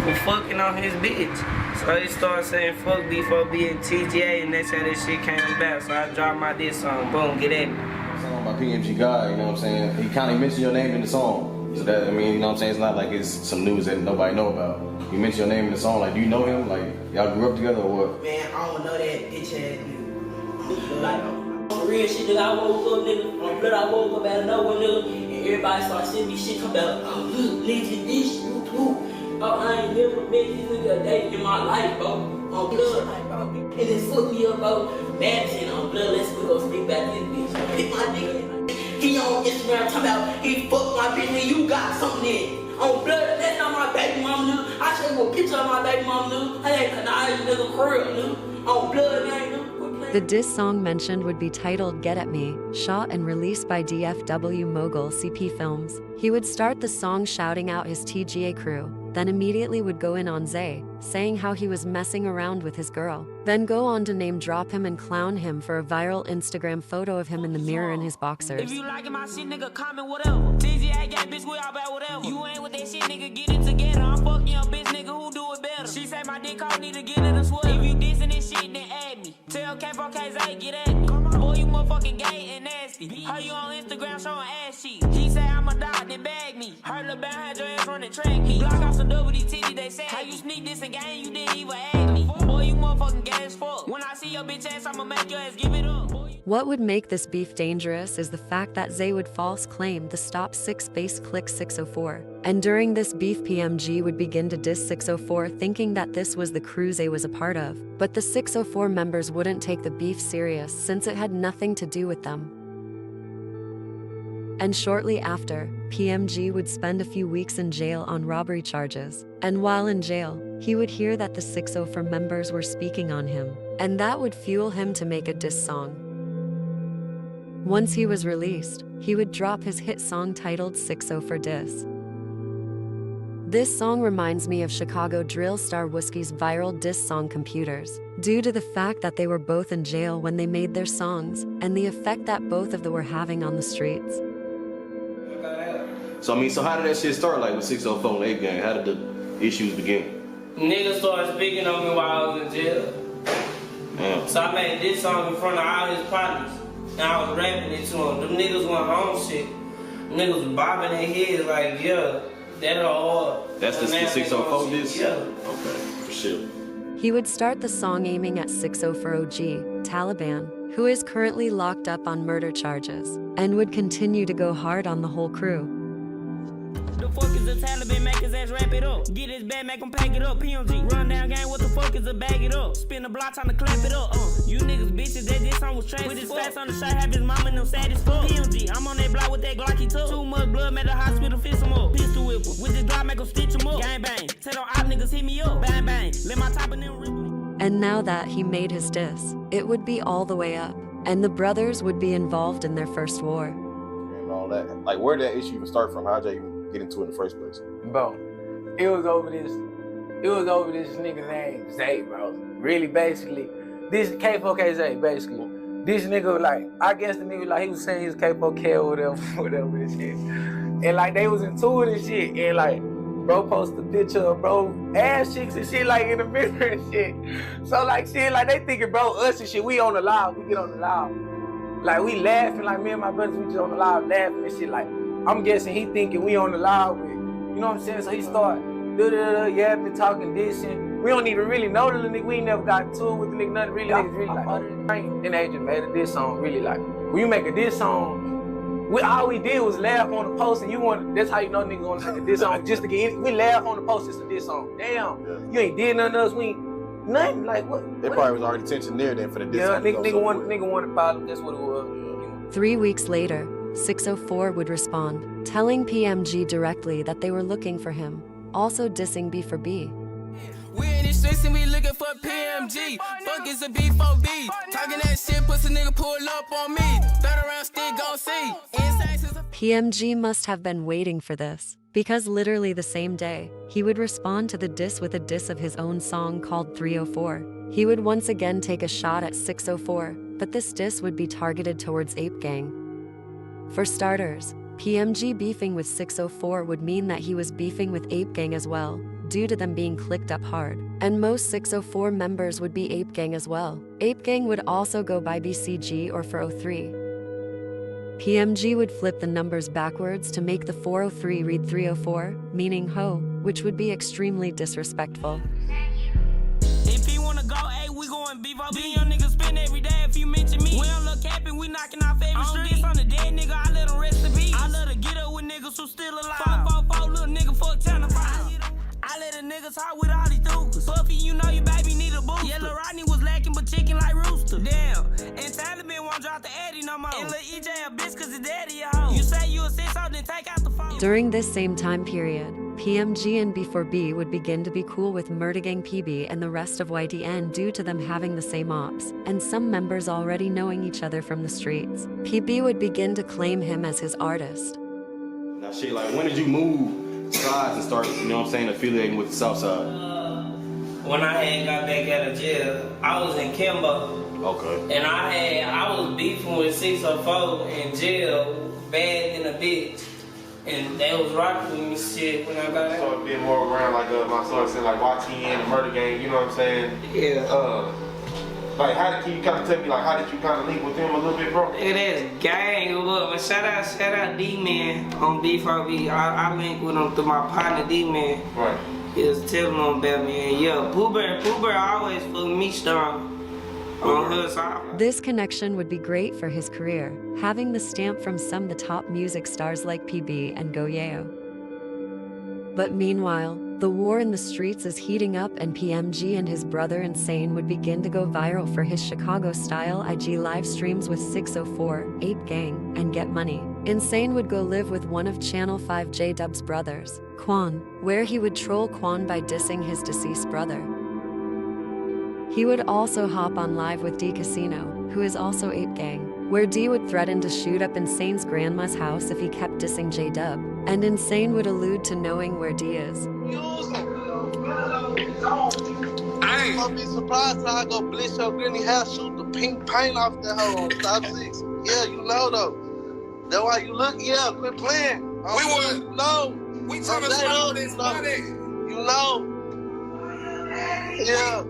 for fucking on his bitch. So he started saying fuck B4B and TGA, and that's how this shit came about. So I dropped my diss song, boom, get at me. Song by PmgGod, you know what I'm saying? He kind of mentioned your name in the song. So that, I mean, you know what I'm saying? It's not like it's some news that nobody know about. You mentioned your name in the song, like, do you know him? Like, y'all grew up together or what? Man, I don't know that bitch ass nigga. Like, on real shit, nigga, I woke up, nigga. On blood, I woke up out of nowhere, nigga. And everybody started sending me shit, come about, oh, look, nigga, this, you too. Oh, I ain't never met this nigga a day in my life, bro. On blood, like, bro. And it fucked me up, bro. Madison, on blood, let's go speak back to this bitch. Hit my nigga. He on Instagram talking about he fucked my bitch and you got something in. On blood, that's not my baby mama, nigga. I showed you a picture of my baby mama, nigga. I ain't conniving, nigga, curl, nigga. On blood, nigga. The diss song mentioned would be titled Get At Me, shot and released by DFW mogul CP Films. He would start the song shouting out his TGA crew, then immediately would go in on Zay, saying how he was messing around with his girl, then go on to name drop him and clown him for a viral Instagram photo of him in the mirror in his boxers. If you liking my shit, nigga, comment whatever. TGA gang, bitch, we all about whatever. You ain't with that shit, nigga, get it together. I'm fucking your bitch, nigga, who do it better? She say my dick hole need to get it a sweat. If you dissing this shit, then add me. Tell K4K Zay, get at me. Boy, you motherfucking gay and nasty. How you on Instagram showing ass cheeks? He say I'm a dog, then bag me. Heard the band had your ass running track me. Block off some double D titty, they say. How you sneak this and gang, you didn't even add me. Boy, you motherfucking gay as fuck. When I see your bitch ass, I'ma make your ass give it up. What would make this beef dangerous is the fact that Zay would false claim the Stop 6 bass click 604. And during this beef, PMG would begin to diss 604, thinking that this was the crew Zay was a part of. But the 604 members wouldn't take the beef serious since it had nothing to do with them. And shortly after, PMG would spend a few weeks in jail on robbery charges. And while in jail, he would hear that the 604 members were speaking on him, and that would fuel him to make a diss song. Once he was released, he would drop his hit song titled 604 Diss. This song reminds me of Chicago drill star Whiskey's viral diss song Computers, due to the fact that they were both in jail when they made their songs, and the effect that both of them were having on the streets. So I mean, so how did that shit start, like with 604 and 8 gang? How did the issues begin? Niggas started speaking on me while I was in jail. Damn. So I made this song in front of all his partners. And I was rapping it to them. Them niggas went home shit. Niggas was bobbing their heads like, yeah, that hard. That's the 604 diss? Yeah. Okay, for sure. He would start the song aiming at 604 OG, Taliban, who is currently locked up on murder charges, and would continue to go hard on the whole crew. The fuck Taliban, make his ass wrap it up. Get his bag, make him pack it up. PMG, run down gang, what the fuck is a bag it up? Spin the block, trying to clap it up. You niggas bitches, that this song was trash. Put his face on the shot, have his mama and them sad as fuck. PMG, I'm on that block with that Glock he took. Too much blood, made the hospital fix him up. Pistol whip him, with this Glock, make him stitch him up. Gang bang, tell them op niggas hit me up. Bang bang, let my top of them rip me. And now that he made his diss, it would be all the way up, and the brothers would be involved in their first war. And all that. Like, where did that issue even start from? How'd you even get into it in the first place? Bro, it was over this nigga named Zay, bro. Really, basically, this K4K Zay, basically. This nigga, like, I guess the nigga, like, he was saying he was K4K or whatever this shit. And, like, they was into it and shit, and, like, bro posted a picture of bro ass cheeks and shit, like, in the mirror and shit. So, like, shit, like, they thinking, bro, us and shit, we on the live, we get on the live. Like, we laughing, like, me and my brothers, we just on the live laughing and shit, like, I'm guessing he thinking we on the live with, you know what I'm saying? So he start, yapping, talking, dissing. We don't even really know the nigga, we ain't never got into it with the nigga, nothing really, niggas really like, then they just made a diss song, really, like, when you make a diss song, all we did was laugh on the post, and that's how you know niggas want to make a diss song, just to get in. We laugh on the post, it's a diss song. Damn, you ain't did nothing else, we ain't, nothing, like, what? There probably was already tension there then for the diss song. Yeah, nigga wanted problem, that's what it was. 3 weeks later, 604 would respond, telling PMG directly that they were looking for him, also dissing B4B. We in the streets and we looking for PMG. Fuck is a B4B. Talking that shit, pussy nigga pull up on me. Third around stick gon' see. PMG must have been waiting for this, because literally the same day, he would respond to the diss with a diss of his own song called 304. He would once again take a shot at 604, but this diss would be targeted towards Ape Gang. For starters, PMG beefing with 604 would mean that he was beefing with Ape Gang as well, due to them being clicked up hard, and most 604 members would be Ape Gang as well. Ape Gang would also go by BCG or 403. PMG would flip the numbers backwards to make the 403 read 304, meaning ho, which would be extremely disrespectful. If he wanna go, hey, we going B4B. Young niggas spend every day if you mention me. We don't look capping, we knocking our favorite street. On the dead nigga, I let him rest in peace. I love to get up with niggas who still alive. 444, little nigga, fuck 10 to 5. I let a nigga talk with all these dudes. Puffy, you know your baby need a booster. Yellow Rodney was lacking but chicken like rooster. Damn, and Taliban won't drop the Eddie no more. And lil' EJ a bitch cause his daddy a hoe. You say you a sis, so then take out the phone. During this same time period, PMG and B4B would begin to be cool with Murdergang PB and the rest of YDN due to them having the same ops, and some members already knowing each other from the streets. PB would begin to claim him as his artist. Now shit, like, when did you move sides and start, you know what I'm saying, affiliating with the South Side? When I had got back out of jail, I was in Kimbo. Okay. And I was beefing with 604 in jail, bad than a bitch. And they was rocking with me shit when I got out. So being more around like my son said, like YTN and Murder Gang, you know what I'm saying? Yeah. Like, can you kind of tell me, like, how did you kind of link with them a little bit, bro? It is gang. Look, but shout out D-Man on B4B. I link with him through my partner D-Man. Right. He was telling him about me. And yeah, Pooh Bear always put me strong on her side. This connection would be great for his career, having the stamp from some of the top music stars like PB and Goyeo. But meanwhile, the war in the streets is heating up, and PMG and his brother Insane would begin to go viral for his Chicago-style IG live streams with 604, Ape Gang, and Get Money. Insane would go live with one of Channel 5 J-Dub's brothers, Quan, where he would troll Quan by dissing his deceased brother. He would also hop on live with D Casino, who is also Ape Gang, where D would threaten to shoot up Insane's grandma's house if he kept dissing J-Dub, and Insane would allude to knowing where D is. I ain't gonna be surprised till I go blitz your granny house, shoot the pink paint off that hoe on Stop 6. Yeah, you know though. That's why you look, yeah, quit playing. We want no. We talking about this money. You know. Yeah.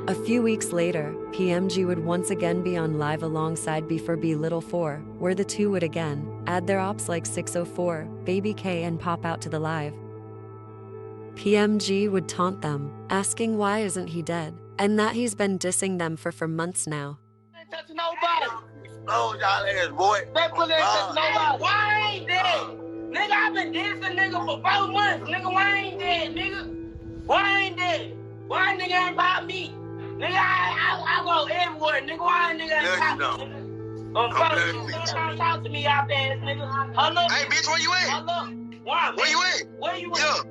A few weeks later, PMG would once again be on live alongside B4B Little 4, where the two would again add their ops like 604, Baby K, and pop out to the live. PMG would taunt them, asking why isn't he dead, and that he's been dissing them for months now. Ain't touching nobody. Oh, y'all ass, boy. That bullet ain't touching nobody. Why ain't dead? Nigga, I been dancing nigga for 4 months. Nigga, why I ain't dead, nigga? Why I ain't dead? Why nigga ain't about me? Nigga, I go everywhere. Nigga, why nigga ain't about me? Nigga? Talk to me, y'all ass nigga. Hold up. Hey, bitch, where you at? Hold up. Why, where you at? Where you at? Yeah.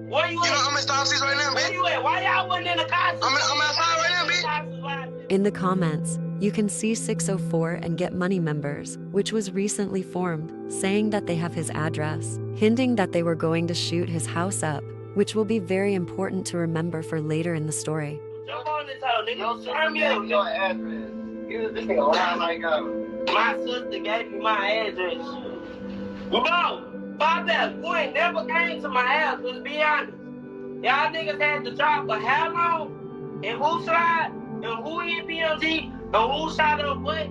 Where you at? You know, I'm in Star 6 right now, bitch. Where you at? Why y'all wasn't in the car? I'm outside right now, bitch. In the comments, you can see 604 and Get Money members, which was recently formed, saying that they have his address, hinting that they were going to shoot his house up, which will be very important to remember for later in the story. Jump on this hoe, nigga. Turn me up. Your address. This nigga lying like my sister gave me my address. Bro, fuck that. You ain't never came to my house, let's be honest. Y'all niggas had to drop a how long, and who slide, and who in PMG, and who shot up what?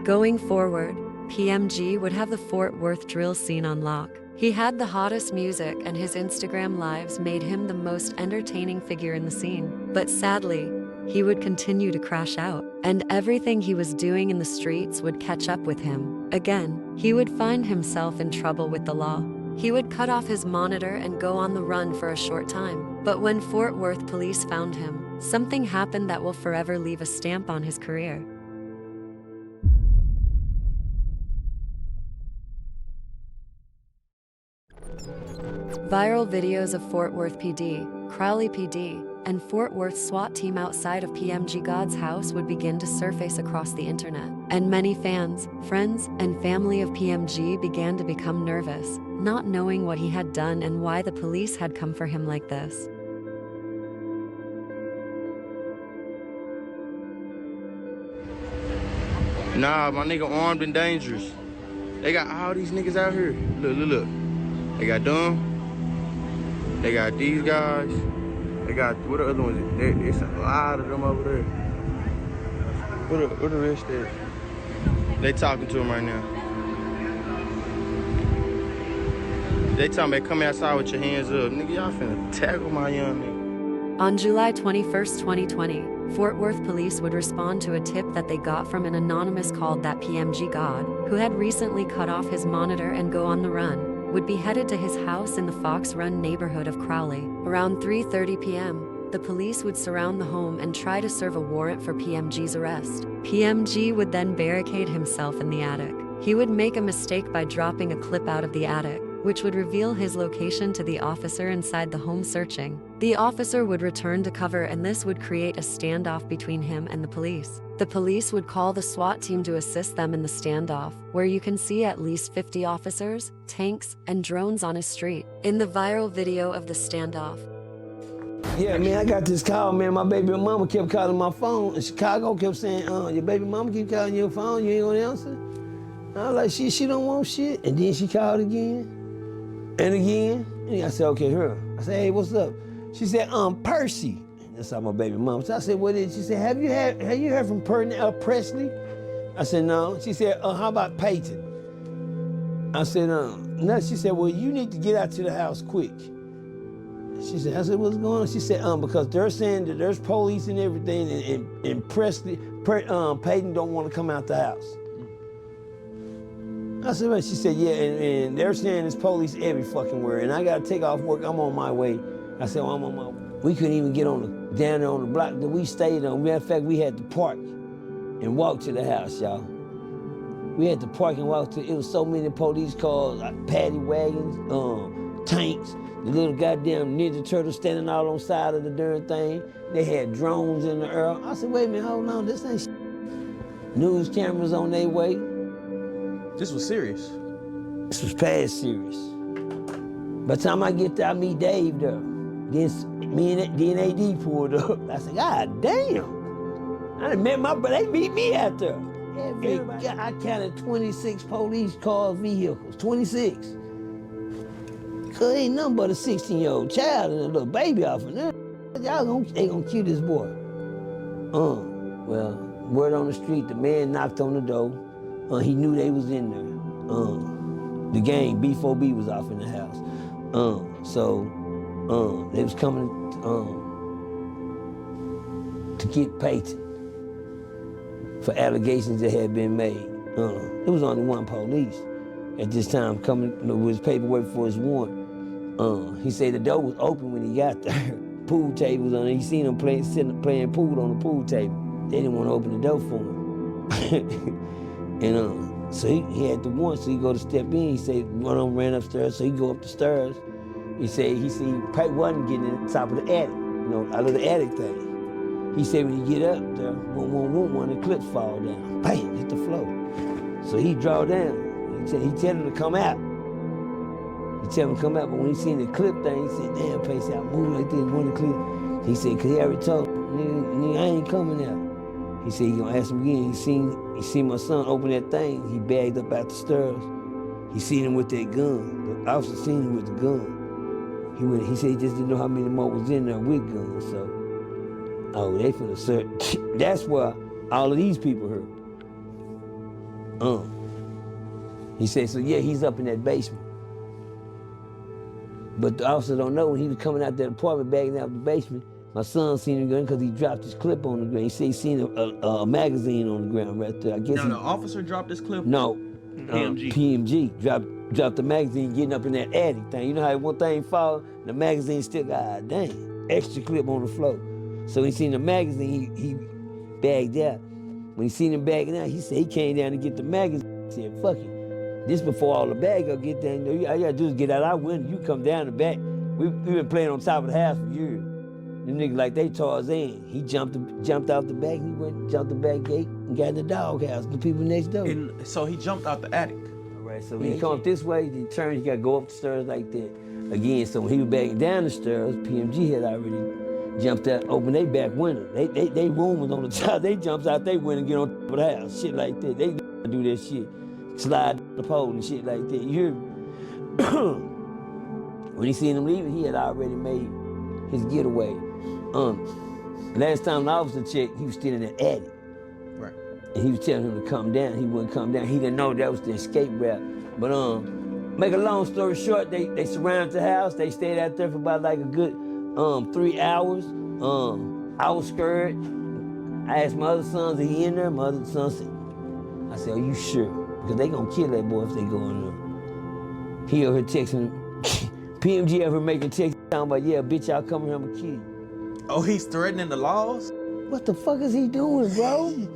Going forward, PMG would have the Fortworthdrill scene on lock. He had the hottest music and his Instagram lives made him the most entertaining figure in the scene. But sadly, he would continue to crash out, and everything he was doing in the streets would catch up with him. Again, he would find himself in trouble with the law. He would cut off his monitor and go on the run for a short time. But when Fort Worth police found him, something happened that will forever leave a stamp on his career. Viral videos of Fort Worth PD, Crowley PD, and Fort Worth SWAT team outside of PmgGod's house would begin to surface across the internet. And many fans, friends, and family of PMG began to become nervous, not knowing what he had done and why the police had come for him like this. Nah, my nigga armed and dangerous. They got all these niggas out here. Look, look, look. They got them. They got these guys. They got, what the other ones? There's a lot of them over there. What the rest is? They talking to him right now. They talking about come outside with your hands up. Nigga, y'all finna tackle my young nigga. On July 21st, 2020, Fort Worth police would respond to a tip that they got from an anonymous called that PmgGod, who had recently cut off his monitor and go on the run, would be headed to his house in the Fox Run neighborhood of Crowley. Around 3:30 p.m., the police would surround the home and try to serve a warrant for PMG's arrest. PMG would then barricade himself in the attic. He would make a mistake by dropping a clip out of the attic, which would reveal his location to the officer inside the home searching. The officer would return to cover, and this would create a standoff between him and the police. The police would call the SWAT team to assist them in the standoff, where you can see at least 50 officers, tanks, and drones on a street. In the viral video of the standoff, yeah, man, I got this call, man. My baby mama kept calling my phone. In Chicago kept saying, your baby mama keep calling your phone, you ain't gonna answer? I was like, she don't want shit. And then she called again. And again, and I said, okay, her. I said, hey, what's up? She said, Percy. That's how my baby mom. So I said, what is it? She said, have you heard from Presley? I said, no. She said, how about Peyton? I said, no. She said, well, you need to get out to the house quick. She said, I said, what's going on? She said, because they're saying that there's police and everything, and Presley, Peyton don't want to come out the house. I said, well, she said, yeah, and they're saying there's police every fucking where, and I gotta take off work, I'm on my way. I said, well, I'm on my way. We couldn't even get down there on the block that we stayed on. Matter of fact, we had to park and walk to the house, y'all. We had to park and walk to, it was so many police cars, paddy wagons, tanks, the little goddamn Ninja Turtles standing out on the side of the darn thing. They had drones in the air. I said, wait a minute, hold on, this ain't shit. News cameras on their way. This was serious. This was past serious. By the time I get there, I meet Dave there. Then me and AD pulled up. I said, God damn. I done met my brother, they meet me out there. I counted 26 police cars, vehicles, 26. Cause ain't nothing but a 16-year-old child and a little baby off of there. Y'all ain't gonna kill this boy. Well, word on the street, the man knocked on the door. He knew they was in there. The gang, B4B, was off in the house. So they was coming to get Peyton for allegations that had been made. There was only one police. at this time coming with his paperwork for his warrant. He said the door was open when he got there. Pool tables on it. He seen them playing pool on the pool table. They didn't want to open the door for him. And so he had the warrant, so he go to step in. He said one of them ran upstairs, so he go up the stairs. He said he seen Pipe wasn't getting in the top of the attic, you know, out of the attic thing. He said when he get up there, one of the clips fall down. Bam, hit the floor. So he draw down. He tell him to come out. He tell him to come out, but when he seen the clip thing, he said, damn, Percy, I moved like this, one of the clip. He said, cause he already told him, nigga, I ain't coming out. He said he gonna ask him again. He seen my son open that thing. He bagged up out the stairs. He seen him with that gun. The officer seen him with the gun. He said he just didn't know how many more was in there with guns, so. Oh, they finna search. That's why all of these people heard. He said, so yeah, he's up in that basement. But the officer don't know when he was coming out that apartment bagging out the basement, my son seen him going because he dropped his clip on the ground. He said he seen a magazine on the ground right there. I guess the officer dropped his clip? No. PMG. PMG dropped the magazine getting up in that attic thing. You know how one thing fall, the magazine still got, dang, extra clip on the floor. So when he seen the magazine, he bagged out. When he seen him bagging out, he said he came down to get the magazine. He said, fuck it. This before all the bag up get down. All you gotta do is get out our window. You come down the back. We've been playing on top of the house for years. Them niggas like they Tarzan. He jumped out the back. He jumped the back gate and got in the doghouse. The people next door. And so he jumped out the attic. All right. So when he come up this way, he turned. He got to go up the stairs like that again. So when he was backing down the stairs, PMG had already jumped out, opened their back window. They room was on the top. They jumped out their window and get on top of the house. Shit like that. They do that shit. Slide the pole and shit like that. You hear me? When he seen him leaving, he had already made his getaway. Last time the officer checked, he was still in that attic. Right. And he was telling him to come down. He wouldn't come down. He didn't know that was the escape route. But make a long story short, they surrounded the house. They stayed out there for about like a good 3 hours. I was scared. I asked my other sons, is he in there? My other son said, I said, are you sure? Because they gonna kill that boy if they go in there. He over here texting him. PMG over here making text talking about, yeah, bitch, y'all come here, I'm gonna kill you. Oh, he's threatening the laws? What the fuck is he doing, bro? Man,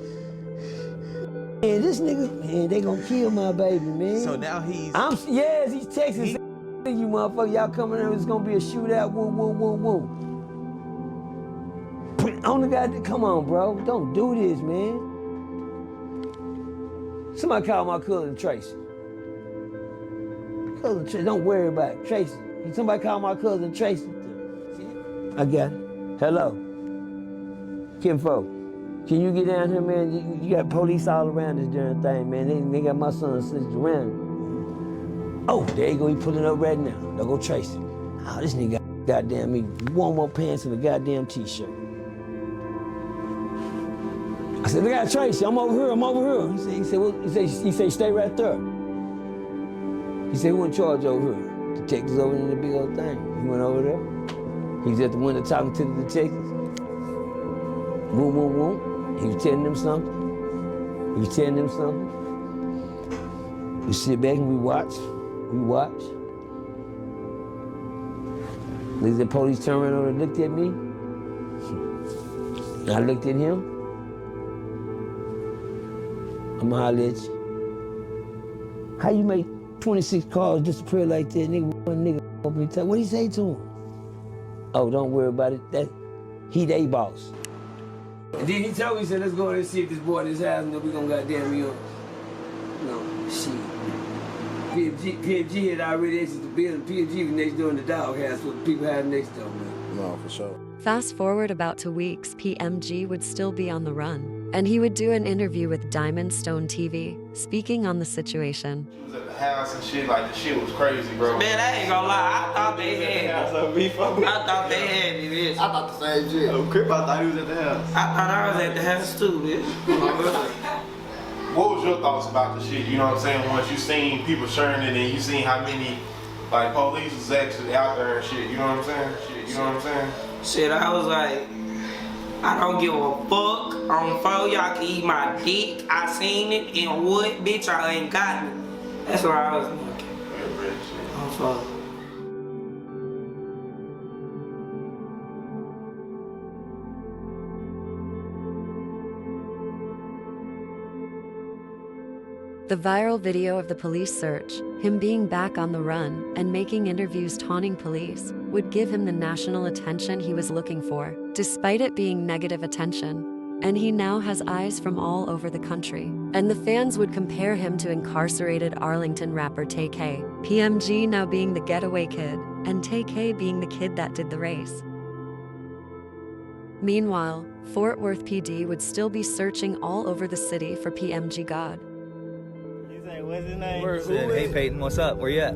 this nigga, man, they gonna kill my baby, man. So now he's... Yes, he's texting saying, you motherfucker, y'all coming here, it's gonna be a shootout, woo, woo, woo, woo. On the guy, come on, bro, don't do this, man. Somebody call my cousin Tracy. Cousin Tracy, don't worry about it, Tracy. Somebody call my cousin Tracy. I got it. Hello. Kinfolk, can you get down here, man? You got police all around this darn thing, man. They got my son snitched around. Oh, there you go, he pulling up right now. Now go Tracy. Oh, this nigga got goddamn me one more pants and a goddamn t-shirt. I said, look at Tracy, I'm over here. He said, stay right there. He said, who in charge over here? Detectives over in the big old thing. He went over there. He was at the window talking to the detectives. Boom, boom, boom. He was telling them something. We sit back and we watch. The police turned around and looked at me. And I looked at him. I'm gonna holler at you. How you make 26 cars disappear like that, nigga? One nigga open the top. What'd he say to him? Oh, don't worry about it. He they boss. And then he told me, he said, let's go in and see if this boy in his house and then we gonna goddamn me up. No, shit. PMG had already exited the building. PMG was next door in the doghouse with the people had next door, man. No, for sure. Fast forward about 2 weeks, PMG would still be on the run. And he would do an interview with Diamond Stone TV, speaking on the situation. He was at the house and shit, like the shit was crazy, bro. Man, I ain't gonna lie, I thought they had me. I thought they had me, bitch. I thought the same shit. Oh, Crip, I thought he was at the house. I thought I was at the house too, bitch. What was your thoughts about the shit? You know what I'm saying? Once you seen people sharing it and you seen how many, like, police was actually out there and shit, you know what I'm saying? Shit, I was like, I don't give a fuck. On phone, y'all can eat my dick. I seen it and what, bitch, I ain't got it. That's where I was looking. I'm fuck. The viral video of the police search, him being back on the run and making interviews taunting police, would give him the national attention he was looking for, despite it being negative attention. And he now has eyes from all over the country. And the fans would compare him to incarcerated Arlington rapper Tay-K, PMG now being the getaway kid, and Tay-K being the kid that did the race. Meanwhile, Fortworth PD would still be searching all over the city for PmgGod. What's his name? Hey Peyton, what's up? Where you at?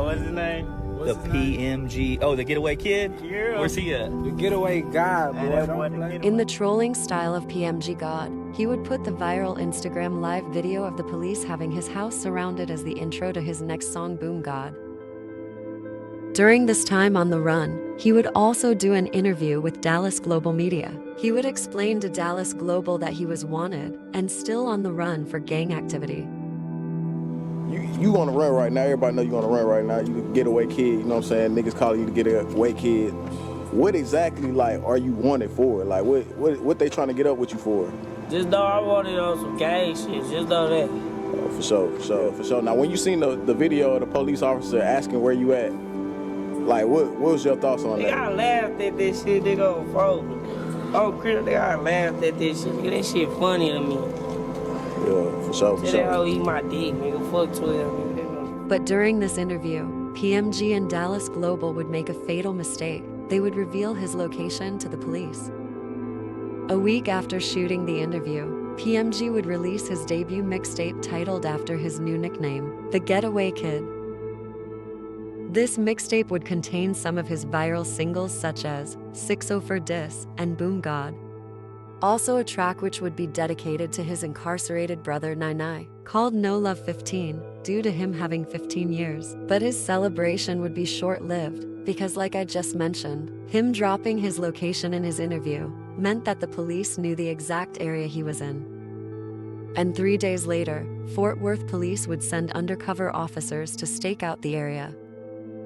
What's his name? The PMG. Oh, the getaway kid? Yeah. Where's he at? The getaway god, boy. In the trolling style of PmgGod, he would put the viral Instagram live video of the police having his house surrounded as the intro to his next song, Boom God. During this time on the run, he would also do an interview with Dallas Global Media. He would explain to Dallas Global that he was wanted and still on the run for gang activity. You on the run right now. Everybody know you on the run right now. You a getaway kid, you know what I'm saying? Niggas calling you to getaway kid. What exactly, like, are you wanted for? Like, what they trying to get up with you for? Just know I wanted on some gang shit. Just know that. For sure. Now, when you seen the video of the police officer asking where you at, like, what was your thoughts on that? I laughed at this shit, nigga, on phone. Oh, Crip, I laughed at this shit. That shit funny to me. Yeah, for sure. That hoe eat my dick, nigga. Fuck 12, nigga. But during this interview, PMG and Dallas Global would make a fatal mistake. They would reveal his location to the police. A week after shooting the interview, PMG would release his debut mixtape titled after his new nickname, The Getaway Kid. This mixtape would contain some of his viral singles such as 6-0 for Dis and Boom God. Also a track which would be dedicated to his incarcerated brother Nany, called No Love 15, due to him having 15 years. But his celebration would be short-lived, because like I just mentioned, him dropping his location in his interview meant that the police knew the exact area he was in. And 3 days later, Fort Worth police would send undercover officers to stake out the area.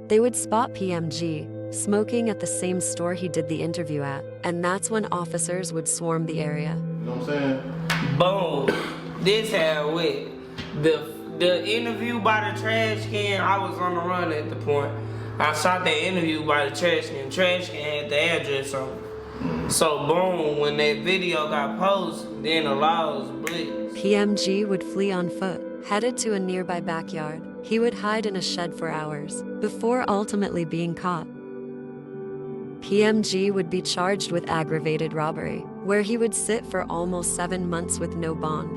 They would spot PMG smoking at the same store he did the interview at, and that's when officers would swarm the area. You know what I'm saying? Boom. This how it went. The interview by the trash can, I was on the run at the point. I shot that interview by the trash can. Trash can had the address on it. So boom, when that video got posted, then the laws blitzed. PMG would flee on foot, headed to a nearby backyard. He would hide in a shed for hours, before ultimately being caught. PMG would be charged with aggravated robbery, where he would sit for almost 7 months with no bond.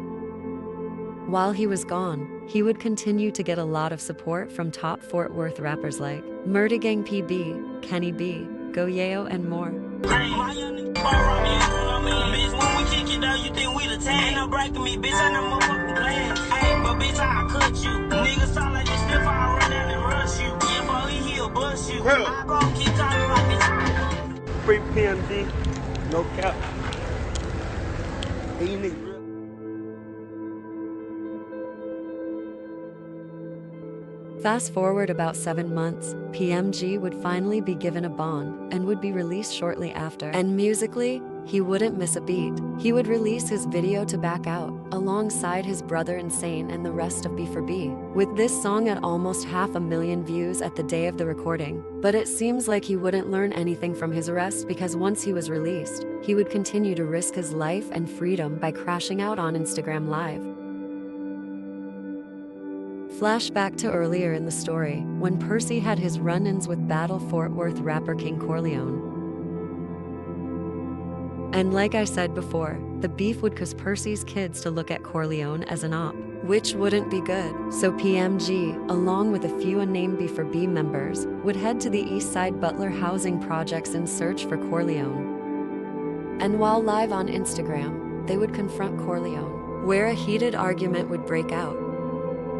While he was gone, he would continue to get a lot of support from top Fort Worth rappers like Murda Gang PB, Kenny B, Go Yayo, and more. Hey, my young nigga, bitch, when we kick it down, you think we the tag? Ain't no breaking me, bitch, I know motherfucking glad. Hey, but bitch, I cut you. Niggas sound like this stiff, I run down and rush you. Yeah, boy, he'll bust you. I gon' keep talking like this. Free PMG, no cap. Hey, nigga. Fast forward about 7 months, PMG would finally be given a bond and would be released shortly after. And musically, he wouldn't miss a beat. He would release his video to Back Out, alongside his brother Insane and the rest of B4B, with this song at almost 500,000 views at the day of the recording. But it seems like he wouldn't learn anything from his arrest, because once he was released, he would continue to risk his life and freedom by crashing out on Instagram Live. Flashback to earlier in the story, when Percy had his run-ins with Battle Fort Worth rapper King Corleone. And like I said before, the beef would cause Percy's kids to look at Corleone as an op, which wouldn't be good. So PMG, along with a few unnamed B4B members, would head to the Eastside Butler housing projects in search for Corleone. And while live on Instagram, they would confront Corleone, where a heated argument would break out.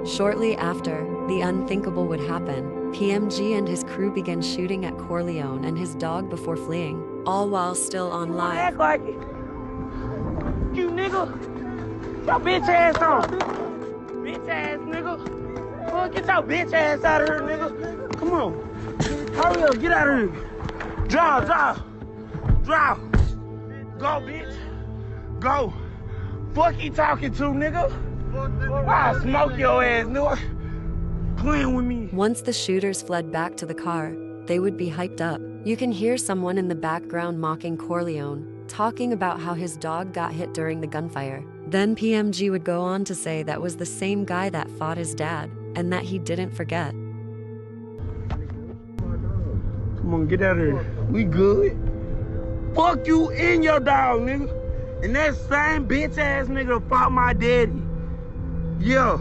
Shortly after, the unthinkable would happen. PMG and his crew began shooting at Corleone and his dog before fleeing, all while still on live. Act like it. You nigga. Your bitch ass on. bitch ass nigga. Boy, get your bitch ass out of here, nigga. Come on. Hurry up, get out of here. Drive. Go, bitch. Go. Fuck you talking to, nigga. Why I smoke your ass, nigga? Playing with me. Once the shooters fled back to the car, they would be hyped up. You can hear someone in the background mocking Corleone, talking about how his dog got hit during the gunfire. Then PMG would go on to say that was the same guy that fought his dad, and that he didn't forget. Come on, get out of here. We good. Fuck you and your dog, nigga. And that same bitch ass nigga fought my daddy. Yeah.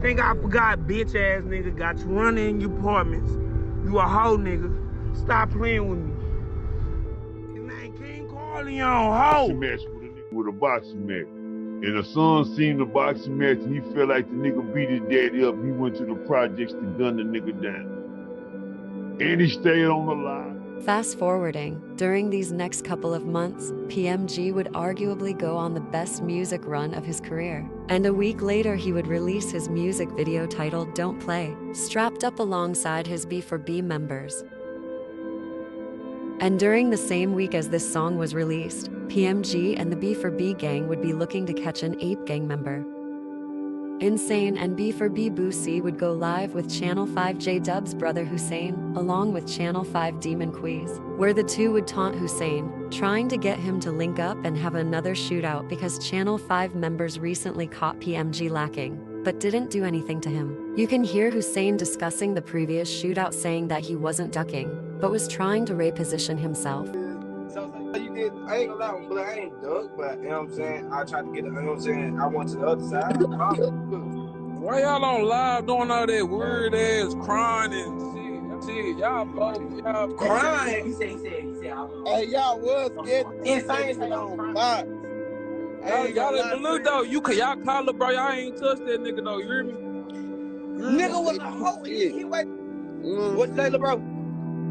Think I forgot, bitch ass nigga. Got you running in your apartments. You a hoe, nigga. Stop playing with me. His name King Corleone, hoe. Boxing match with a boxing match. And the son seen the boxing match and he felt like the nigga beat his daddy up. He went to the projects to gun the nigga down. And he stayed on the line. Fast forwarding, during these next couple of months, PMG would arguably go on the best music run of his career. And a week later he would release his music video titled Don't Play, strapped up alongside his B4B members. And during the same week as this song was released, PMG and the B4B gang would be looking to catch an Ape gang member. Insane and B4B Boosie would go live with Channel 5 J-Dub's brother Hussein, along with Channel 5 Demon Queez, where the two would taunt Hussein, trying to get him to link up and have another shootout because Channel 5 members recently caught PMG lacking, but didn't do anything to him. You can hear Hussein discussing the previous shootout, saying that he wasn't ducking, but was trying to reposition himself. You did, I ain't gonna lie, but I ain't duck, but you know what I'm saying? I tried to get it, you know what I'm saying? I went to the other side. Why y'all on live doing all that weird ass crying and shit? Y'all both, y'all crying. He said, hey, y'all was getting insane on box. Hey, y'all look though, y'all call it, bro. Y'all ain't touched that nigga though, you hear me? Nigga was a hoe. He wait. What's Layla, bro?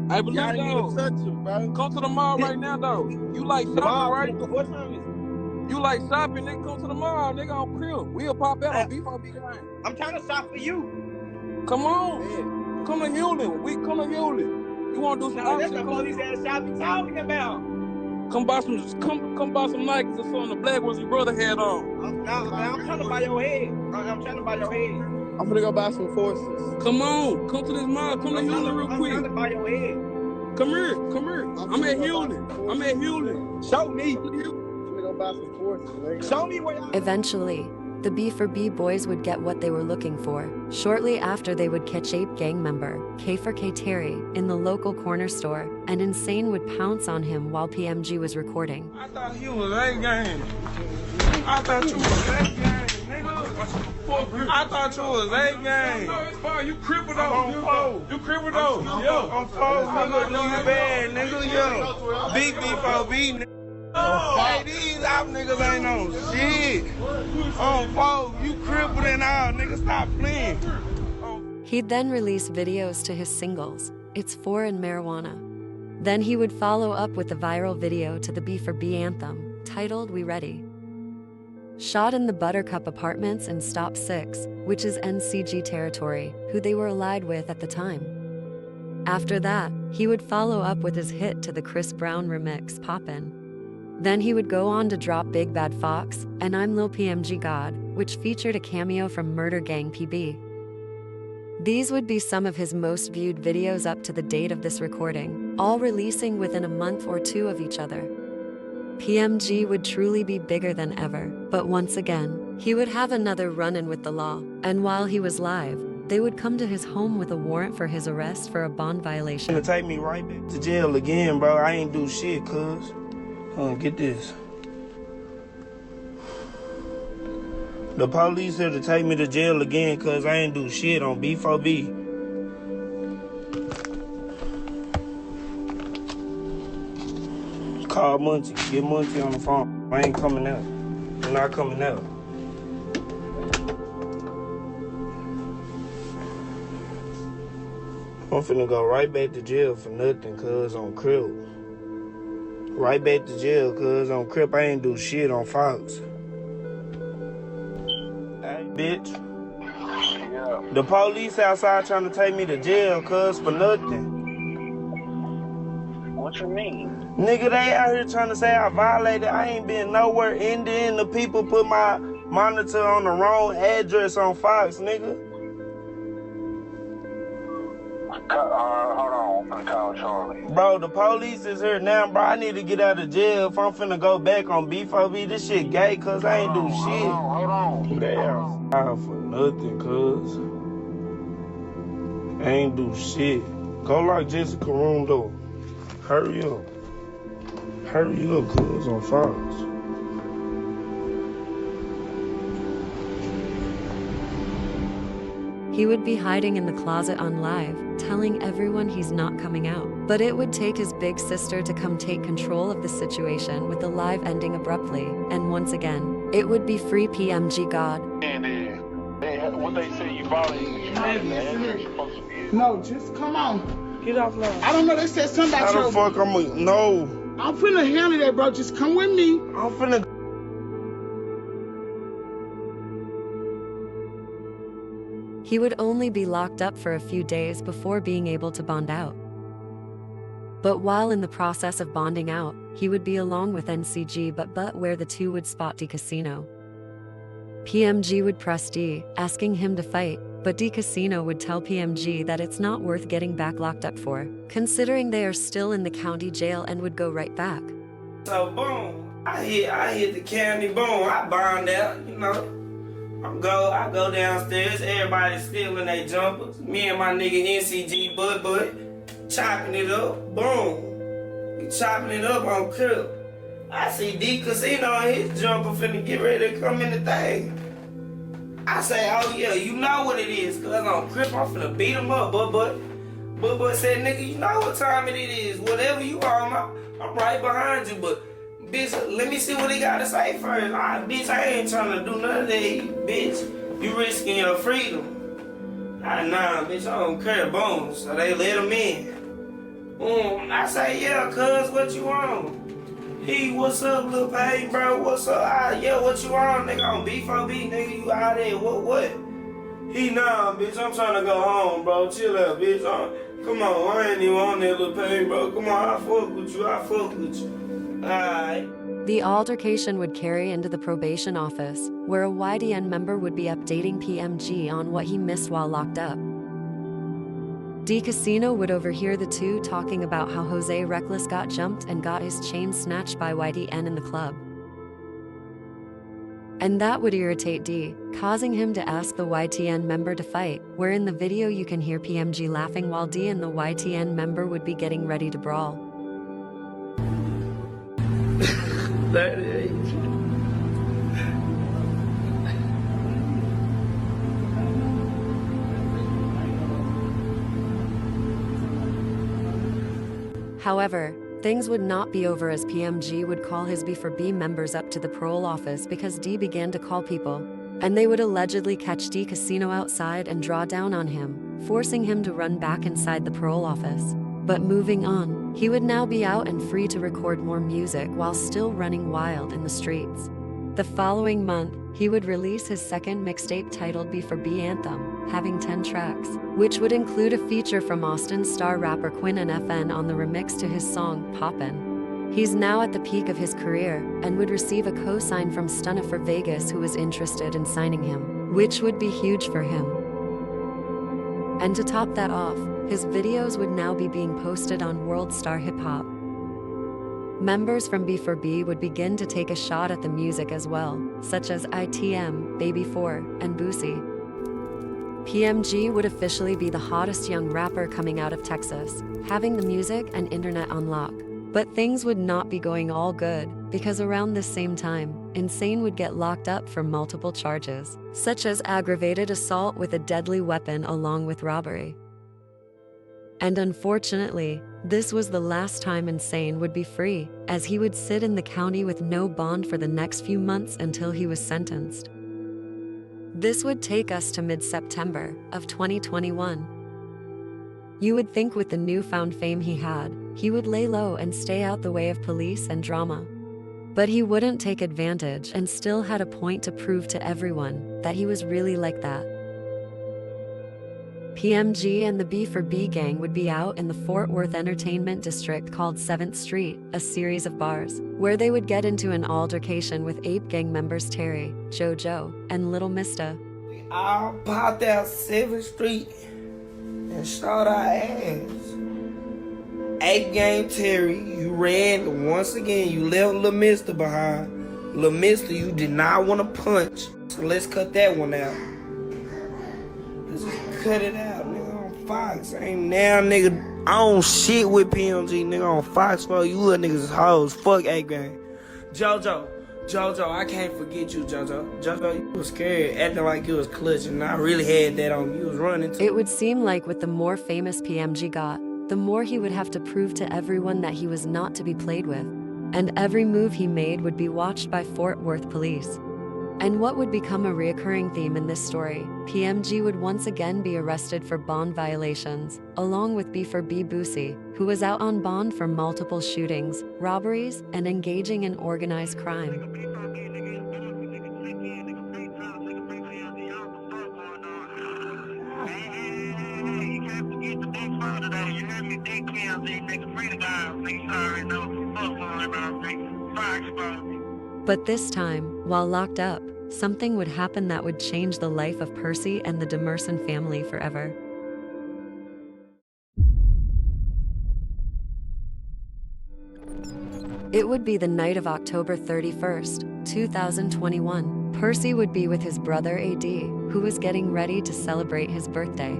Hey, but look though, come to the mall right now though. You like shopping, right? What time is it? You like shopping, nigga, come to the mall, nigga, on Crip. We'll pop out on B4B gang. I'm trying to shop for you. Come on. Yeah. Come to Hewlin. We come to Hewlin. You want to do some options? That's the police ass shop you talking about. Come buy some Nikes or something. The black ones your brother had on. I'm trying to buy your head. I'm trying to buy your head. I'm gonna go buy some forces. Come on. Come to this mall. Come to Hewlin real quick. I'm trying to buy your head. Come here. I'm at Hewlin. Show me. Buy some forces, show me where y'all. Eventually, the B4B boys would get what they were looking for. Shortly after, they would catch Ape gang member K4K Terry in the local corner store, and Insane would pounce on him while PMG was recording. I thought he was A gang. I thought you was A gang, nigga. I thought you was A gang. No, it's fine. You crippled though. You crippled though. Yo, I'm full, nigga. Do you bad, nigga? Yo, big B4B, nigga. Hey, these op niggas ain't on shit. You crippled and all, nigga, stop playing. He'd then release videos to his singles, It's 4 and Marijuana. Then he would follow up with the viral video to the B4B anthem, titled We Ready. Shot in the Buttercup Apartments in Stop 6, which is NCG territory, who they were allied with at the time. After that, he would follow up with his hit to the Chris Brown remix, Poppin'. Then he would go on to drop Big Bad Fox and I'm Lil PmgGod, which featured a cameo from Murder Gang PB. These would be some of his most viewed videos up to the date of this recording, all releasing within a month or two of each other. PMG would truly be bigger than ever, but once again, he would have another run-in with the law, and while he was live, they would come to his home with a warrant for his arrest for a bond violation. Gonna take me right back to jail again, bro. I ain't do shit, cuz. Get this. The police here to take me to jail again cause I ain't do shit on B4B. Call Munchie. Get Munchie on the phone. I ain't coming out. I'm not coming out. I'm finna go right back to jail for nothing cause on Crip. Right back to jail, cuz on Crip I ain't do shit on Fox. Hey, bitch. The police outside trying to take me to jail, cuz, for nothing. What you mean? Nigga, they out here trying to say I violated. I ain't been nowhere. And then the people put my monitor on the wrong address on Fox, nigga. Hold on, I'm call Charlie. Bro, the police is here now, bro. I need to get out of jail if I'm finna go back on B4B. This shit gay, cuz I ain't do shit. Hold on. They out for nothing, cuz. I ain't do shit. Go lock Jessica room door. Hurry up. Hurry up, cuz, on Fox. He would be hiding in the closet on live, telling everyone he's not coming out. But it would take his big sister to come take control of the situation, with the live ending abruptly. And once again, it would be free PmgGod. What they say you violated? No, just come on. Get off now. I don't know, they said something about How the fuck no. I'm finna handle that, bro. Just come with me. I'm finna... He would only be locked up for a few days before being able to bond out. But while in the process of bonding out, he would be along with NCG but where the two would spot D Casino. PMG would press D, asking him to fight, but D Casino would tell PMG that it's not worth getting back locked up for, considering they are still in the county jail, and would go right back. So boom, I hit the county, boom, I bond out, you know. I go downstairs, everybody's still in their jumpers. Me and my nigga NCG butt, chopping it up, boom. We chopping it up on Crip. I see D Casino in his jumper finna get ready to come in the thing. I say, oh yeah, you know what it is, cuz on Crip, I'm finna beat him up, but said, nigga, you know what time it is. Whatever you on, I'm right behind you, but bitch, let me see what he gotta say first. Bitch, I ain't trying to do none of that, bitch. You risking your freedom. Nah, bitch, I don't care, boom. So they let him in. I say, yeah, cuz, what you on? He, what's up, Lil Pay, bro? What's up? Yeah, what you on, nigga? On B4B, nigga, you out there, what? He, nah, bitch, I'm trying to go home, bro. Chill out, bitch. Come on, I ain't even on that, Lil Pay, bro. Come on, I fuck with you. Alright. The altercation would carry into the probation office, where a YDN member would be updating PMG on what he missed while locked up. D Casino would overhear the two talking about how Jose Reckless got jumped and got his chain snatched by YDN in the club. And that would irritate D, causing him to ask the YTN member to fight, where in the video you can hear PMG laughing while D and the YTN member would be getting ready to brawl. 38. However, things would not be over, as PMG would call his B4B members up to the parole office because D began to call people, and they would allegedly catch D Casino outside and draw down on him, forcing him to run back inside the parole office. But moving on, he would now be out and free to record more music while still running wild in the streets. The following month, he would release his second mixtape titled B4B Anthem, having 10 tracks, which would include a feature from Austin star rapper Quinn and FN on the remix to his song, Poppin'. He's now at the peak of his career, and would receive a co-sign from Stunna for Vegas, who was interested in signing him, which would be huge for him. And to top that off, his videos would now be being posted on World Star Hip Hop. Members from B4B would begin to take a shot at the music as well, such as ITM, Baby 4, and Boosie. PMG would officially be the hottest young rapper coming out of Texas, having the music and internet on lock. But things would not be going all good, because around this same time, Insane would get locked up for multiple charges, such as aggravated assault with a deadly weapon along with robbery. And unfortunately, this was the last time Insane would be free, as he would sit in the county with no bond for the next few months until he was sentenced. This would take us to mid-September of 2021. You would think with the newfound fame he had, he would lay low and stay out the way of police and drama. But he wouldn't take advantage and still had a point to prove to everyone that he was really like that. PMG and the B4B gang would be out in the Fort Worth entertainment district called 7th Street, a series of bars, where they would get into an altercation with Ape gang members Terry, JoJo, and Little Mista. I popped out 7th Street and shot our ass. Ape gang Terry, you ran once again, you left Little Mista behind. Little Mista, you did not want to punch, so let's cut that one out. Let's just cut it out, nigga, on Fox. Ain't now, nigga, I don't shit with PMG, nigga, on Fox, bro. You little niggas is hoes. Fuck Ape gang. Jojo, I can't forget you, Jojo. Jojo, you was scared, acting like you was clutching. I really had that on you. You was running too. It would seem like with the more famous PMG got, the more he would have to prove to everyone that he was not to be played with. And every move he made would be watched by Fort Worth police. And what would become a reoccurring theme in this story, PMG would once again be arrested for bond violations, along with B4B Boosie, who was out on bond for multiple shootings, robberies, and engaging in organized crime. But this time, while locked up, something would happen that would change the life of Percy and the Demerson family forever. It would be the night of October 31st, 2021. Percy would be with his brother AD, who was getting ready to celebrate his birthday.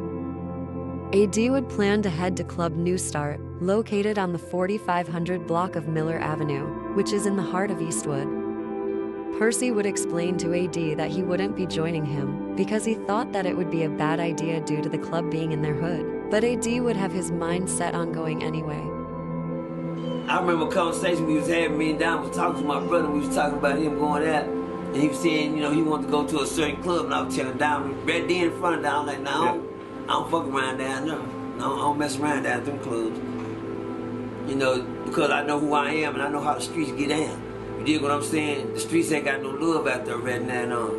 AD would plan to head to Club New Start, located on the 4500 block of Miller Avenue, which is in the heart of Eastwood. Percy would explain to AD that he wouldn't be joining him because he thought that it would be a bad idea due to the club being in their hood, but AD would have his mind set on going anyway. I remember a conversation we was having, me and Don was talking to my brother, we was talking about him going out, and he was saying, you know, he wanted to go to a certain club, and I was telling Don, right there in front of Don, like, no, I don't fuck around down there. No, I don't mess around down at them clubs. You know, because I know who I am, and I know how the streets get down. You dig what I'm saying? The streets ain't got no love out there right now.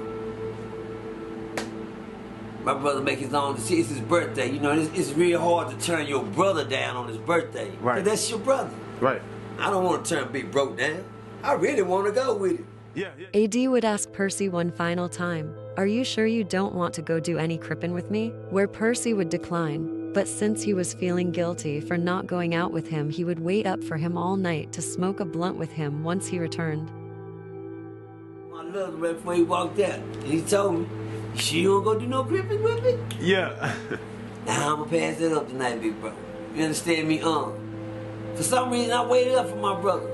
My brother make his own decision. It's his birthday. You know, it's real hard to turn your brother down on his birthday. Right. That's your brother. Right. I don't want to turn Big Broke down. I really want to go with it. AD would ask Percy one final time, "Are you sure you don't want to go do any crippin' with me?" Where Percy would decline. But since he was feeling guilty for not going out with him, he would wait up for him all night to smoke a blunt with him once he returned. My love right before he walked out, and he told me, "You sure you don't go do no crippin' with me?" Yeah. Now I'ma pass that up tonight, big bro. You understand me? For some reason, I waited up for my brother.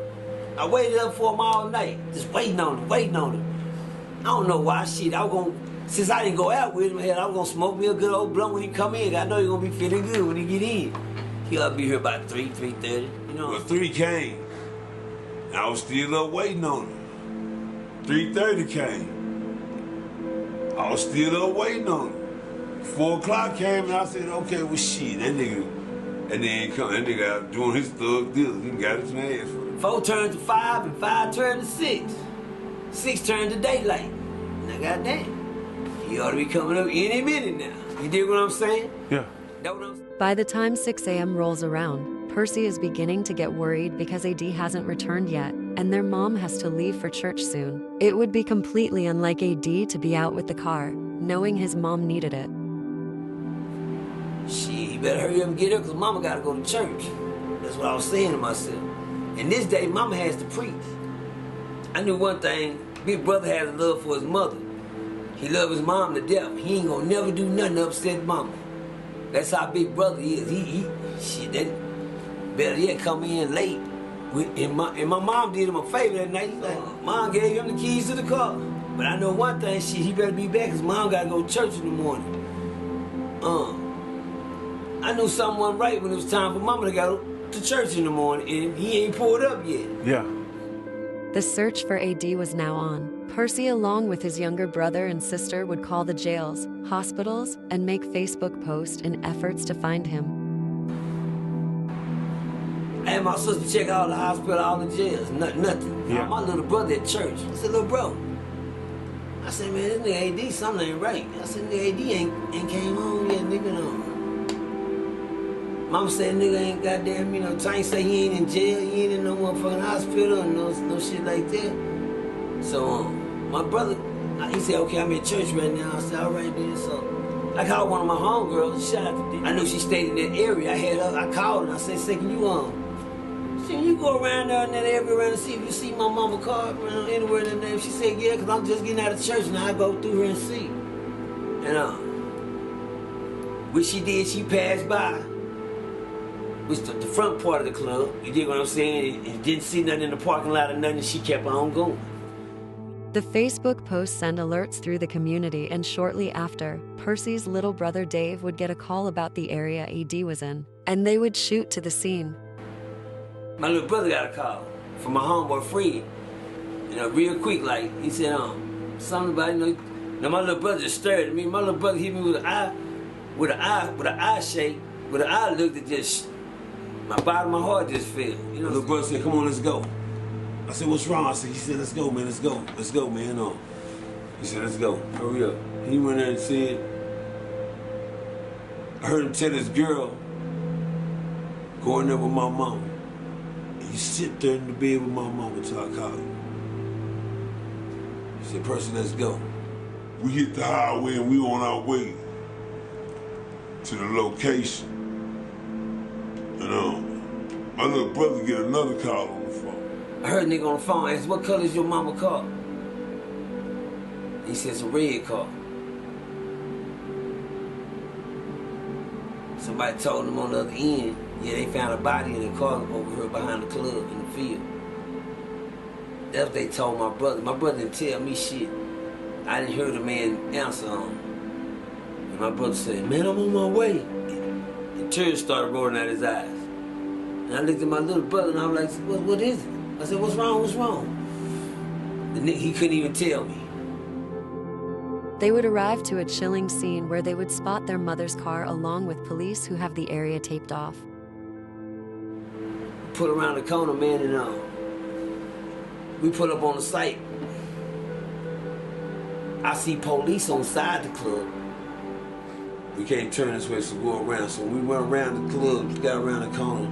I waited up for him all night, just waiting on him. I don't know why, shit. Since I didn't go out with him, hell, I was gonna smoke me a good old blunt when he come in. I know he's gonna be feeling good when he get in. He'll be here about 3:30, you know. Well, 3 came. I was still up waiting on him. 3:30 came. I was still up waiting on him. 4 o'clock came and I said, okay, well, shit, that nigga ain't come. That nigga out doing his thug deal. He got his ass for it. 4 turned to 5 and 5 turned to 6. 6 turned to daylight. Now, goddamn. He ought to be coming up any minute now. You dig what I'm saying? Yeah. By the time 6 a.m. rolls around, Percy is beginning to get worried because AD hasn't returned yet, and their mom has to leave for church soon. It would be completely unlike AD to be out with the car, knowing his mom needed it. Shit, you better hurry up and get her, because mama got to go to church. That's what I was saying to myself. And this day, mama has to preach. I knew one thing, big brother had a love for his mother. He loved his mom to death. He ain't gonna never do nothing to upset mama. That's how big brother is. Shit, that better yet come in late. And my mom did him a favor that night. He's like, Mom gave him the keys to the car. But I know one thing, shit, he better be back, because Mom gotta go to church in the morning. I knew something wasn't right when it was time for Mama to go to church in the morning, and he ain't pulled up yet. Yeah. The search for AD was now on. Percy, along with his younger brother and sister, would call the jails, hospitals, and make Facebook posts in efforts to find him. I had my sister check all the hospital, all the jails, nothing. Yeah. My little brother at church. I said, little bro. I said, man, this nigga AD, something ain't right. I said, nigga AD ain't came home yet, nigga, no. Mama said nigga ain't goddamn, you know, Tank say he ain't in jail, he ain't in no motherfucking hospital, and no shit like that. So, my brother, he said, okay, I'm in church right now. I said, all right then. So, I called one of my homegirls, shout out to D. I knew she stayed in that area. I called her, I said, say, can you go around there in that area around and see if you see my mama car around anywhere in that name? She said, yeah, because I'm just getting out of church and I go through her and see. And, which she did, she passed by. Which the front part of the club, you dig what I'm saying? And didn't see nothing in the parking lot or nothing, and she kept on going. The Facebook posts send alerts through the community, and shortly after, Percy's little brother Dave would get a call about the area AD was in, and they would shoot to the scene. My little brother got a call from my homeboy Fred. You know, real quick, like, he said, something about, you know, now my little brother just stared at me. My little brother hit me with an eye shake, with an eye look that just, my bottom of my heart just fell. You know, little brother said, come on, let's go. I said, what's wrong? He said, let's go, man, let's go. Let's go, man. He said, let's go, hurry up. He went there and said, I heard him tell this girl, go in there with my mama. And you sit there in the bed with my mama until I call you. He said, Percy, let's go. We hit the highway and we on our way to the location. And my little brother get another call on the phone. I heard a nigga on the phone ask, what color is your mama car? He said, it's a red car. Somebody told him on the other end, yeah, they found a body in the car over here behind the club in the field. That's what they told my brother. My brother didn't tell me shit. I didn't hear the man answer on him. And my brother said, man, I'm on my way. And tears started rolling out his eyes. And I looked at my little brother and I was like, what is it? I said, what's wrong, what's wrong? And he couldn't even tell me. They would arrive to a chilling scene where they would spot their mother's car along with police who have the area taped off. Put around the corner, man, and we put up on the site. I see police on side the club. We can't turn this way, so go around. So we went around the club, got around the corner.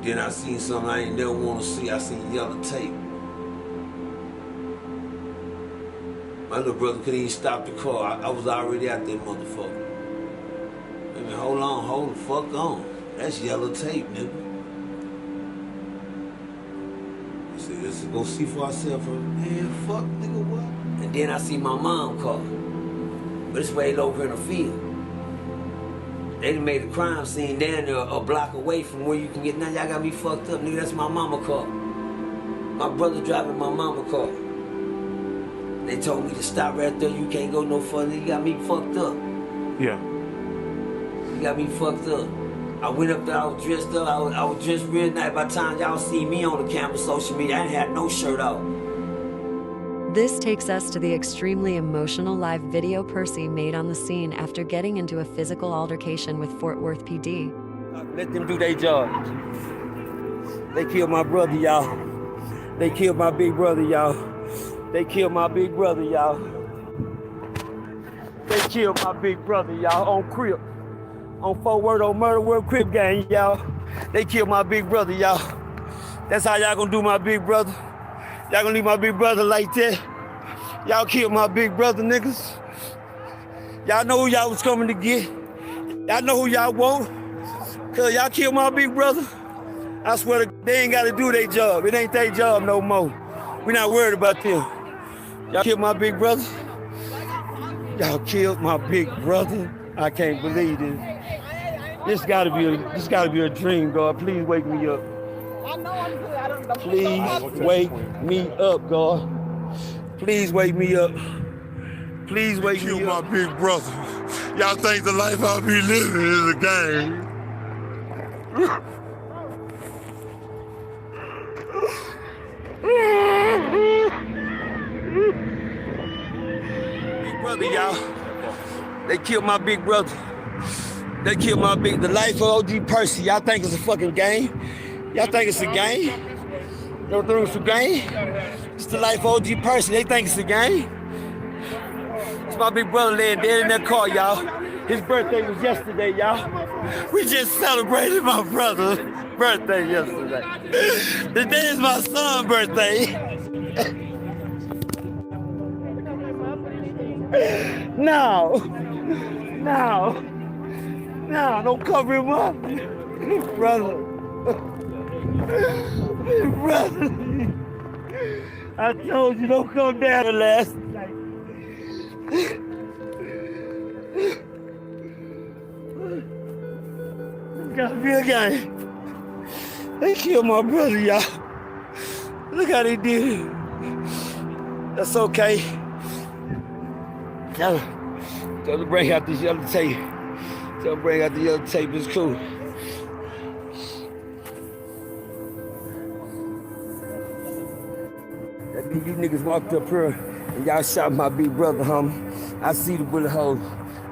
Then I seen something I ain't never want to see. I seen yellow tape. My little brother couldn't even stop the car. I was already out there, motherfucker. Baby, hold the fuck on. That's yellow tape, nigga. I said, let's go see for ourselves. Man, fuck, nigga, what? And then I see my mom car. But it's way over in the field. They done made a crime scene down there a block away from where you can get. Now y'all got me fucked up, nigga. That's my mama car. My brother driving my mama car. They told me to stop right there. You can't go no further. You got me fucked up. Yeah. You got me fucked up. I went up there, I was dressed up. I was dressed real nice. By the time y'all see me on the camera, social media, I didn't have no shirt off. This takes us to the extremely emotional live video Percy made on the scene after getting into a physical altercation with Fortworth PD. Let them do their job. They killed my brother, y'all. They killed my big brother, y'all. They killed my big brother, y'all. They killed my big brother, y'all, on Crip. On Fortworth, on Murder World Crip gang, y'all. They killed my big brother, y'all. That's how y'all gonna do my big brother. Y'all gonna leave my big brother like that? Y'all killed my big brother, niggas. Y'all know who y'all was coming to get. Y'all know who y'all want. Cause y'all killed my big brother. I swear to God, they ain't gotta do their job. It ain't their job no more. We not worried about them. Y'all killed my big brother. Y'all killed my big brother. I can't believe this. This gotta be a dream, God. Please wake me up. Please wake me up, God. Please wake me up. Please wake me up. Kill my big brother. Y'all think the life I'll be living is a game. Big brother, y'all. They killed my big brother. They killed the life of OgPercy. Y'all think it's a fucking game? Y'all think it's a game? Y'all think it's a game? It's the life of OgPercy. They think it's a game? It's my big brother laying dead in that car, y'all. His birthday was yesterday, y'all. We just celebrated my brother's birthday yesterday. Today is my son's birthday. No, don't cover him up. Brother. I told you, don't come down the last night. Gotta be a guy. They killed my brother, y'all. Look how they did it. That's okay. Tell them to bring out this yellow tape. Tell them to bring out the yellow tape, it's cool. That mean you niggas walked up here and y'all shot my big brother, homie. I see the bullet holes.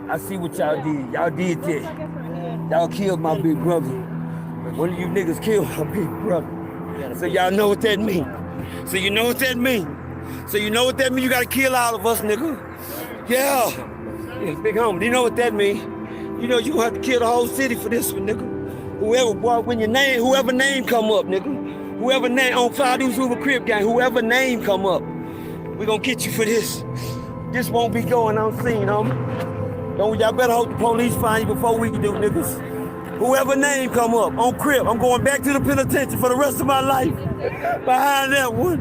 I see what y'all did. Y'all did that. Y'all killed my big brother. One of you niggas killed my big brother. So y'all know what that mean. So you know what that mean. So you know what that mean? You gotta kill all of us, nigga. Yeah. Yeah, big homie. You know what that mean? You know you gonna have to kill the whole city for this one, nigga. Whoever, boy, when your name, whoever name come up, nigga. Whoever name on Fire Eastwood Crip gang, whoever name come up, we gonna get you for this. This won't be going unseen, homie. Don't y'all better hope the police find you before we do, niggas. Whoever name come up on Crip, I'm going back to the penitentiary for the rest of my life. Behind that one.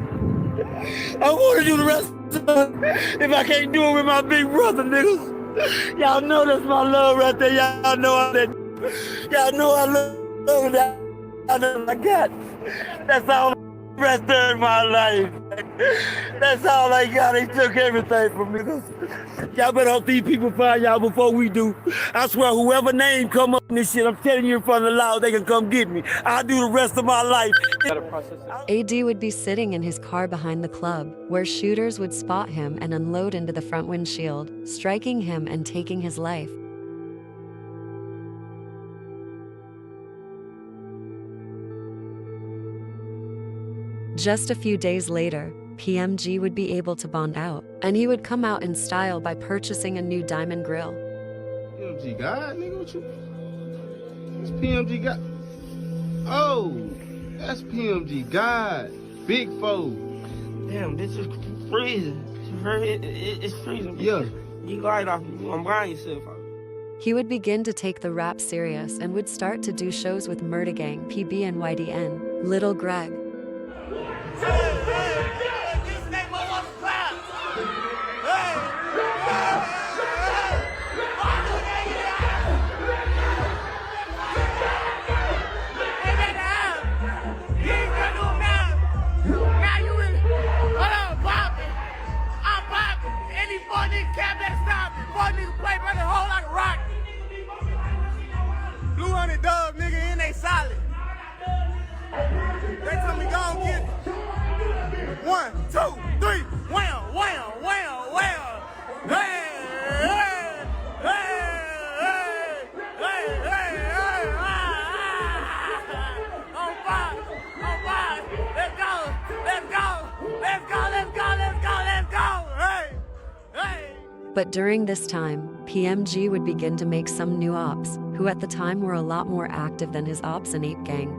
I wanna do the rest of it if I can't do it with my big brother, niggas. Y'all know that's my love right there. Y'all know I love that. I know I got. That's all the rest of my life. That's all I got. They took everything from me. Y'all better hope these people find y'all before we do. I swear, whoever name come up in this shit, I'm telling you in front of the law, they can come get me. I'll do the rest of my life. AD would be sitting in his car behind the club, where shooters would spot him and unload into the front windshield, striking him and taking his life. Just a few days later, PMG would be able to bond out, and he would come out in style by purchasing a new diamond grill. PmgGod, nigga, what you? It's PmgGod. Oh, that's PmgGod. Big foe. Damn, this is freezing. It's freezing. Yeah. You light off. I'm buying yourself off. He would begin to take the rap serious and would start to do shows with Murder Gang, PB and YDN, Little Greg. Blue Honey Dog, nigga, and they solid. They tell me go and get it. 1, 2, 3, wham, wham, wham, wham. Hey, hey, hey, hey, hey, hey, on fire, let's go, let's go, let's go, let's go, let's go, let's go, hey, hey. But during this time, PMG would begin to make some new ops, who at the time were a lot more active than his ops in Ape Gang.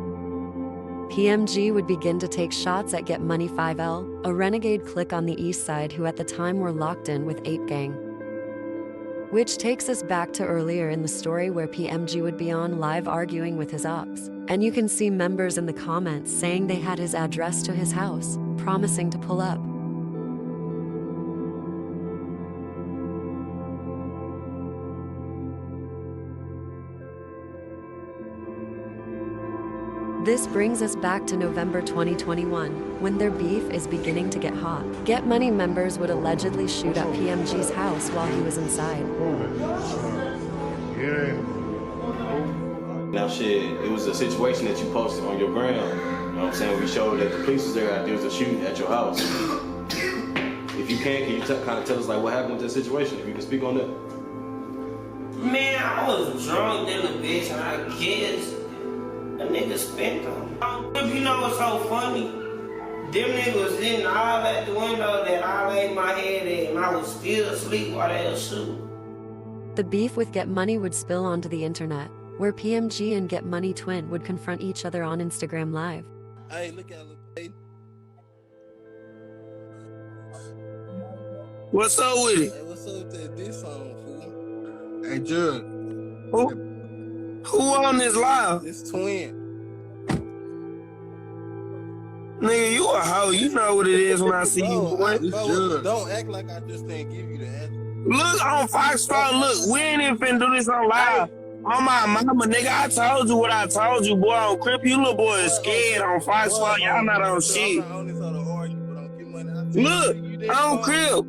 PMG would begin to take shots at Get Money 5L, a renegade clique on the east side who at the time were locked in with Ape Gang. Which takes us back to earlier in the story where PMG would be on live arguing with his ops. And you can see members in the comments saying they had his address to his house, promising to pull up. This brings us back to November 2021, when their beef is beginning to get hot. Get Money members would allegedly shoot up PMG's house while he was inside. Now shit, it was a situation that you posted on your gram. You know what I'm saying? We showed that the police was there was a shooting at your house. If you can you kind of tell us like what happened with that situation? If you can speak on that. Man, I was drunk than a bitch, and I guess the nigga spent them. You know what's so funny? Them niggas sitting all at the window that I laid my head in, and I was still asleep while they was shooting. The beef with Get Money would spill onto the internet, where PMG and Get Money Twin would confront each other on Instagram Live. Hey, look at it. What's up with it? Hey, what's up with this song, fool? Hey, Judge. Who on this live? It's Twin. Nigga, you a hoe. You know what it is when I see you, boy. Don't act like I just didn't give you the answer. Look on Fox Sports. Look, we ain't even finna do this on live. On my mama, nigga, I told you what I told you, boy. On Crip, you little boy is scared on Fox Sports. Y'all not on shit. Look, on Crip.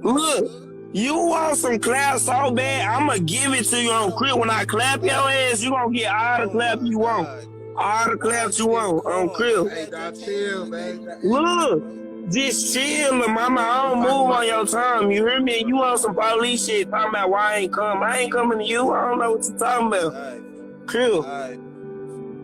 Look, you want some clap so bad, I'ma give it to you on Crip. When I clap your ass, you gonna get all the clap you want. All the claps you want on Crip. Hey, dog, chill, man. Look, just chill, mama. I don't move on your time. You hear me? You on some police shit talking about why I ain't come. I ain't coming to you. I don't know what you talking about. Crip.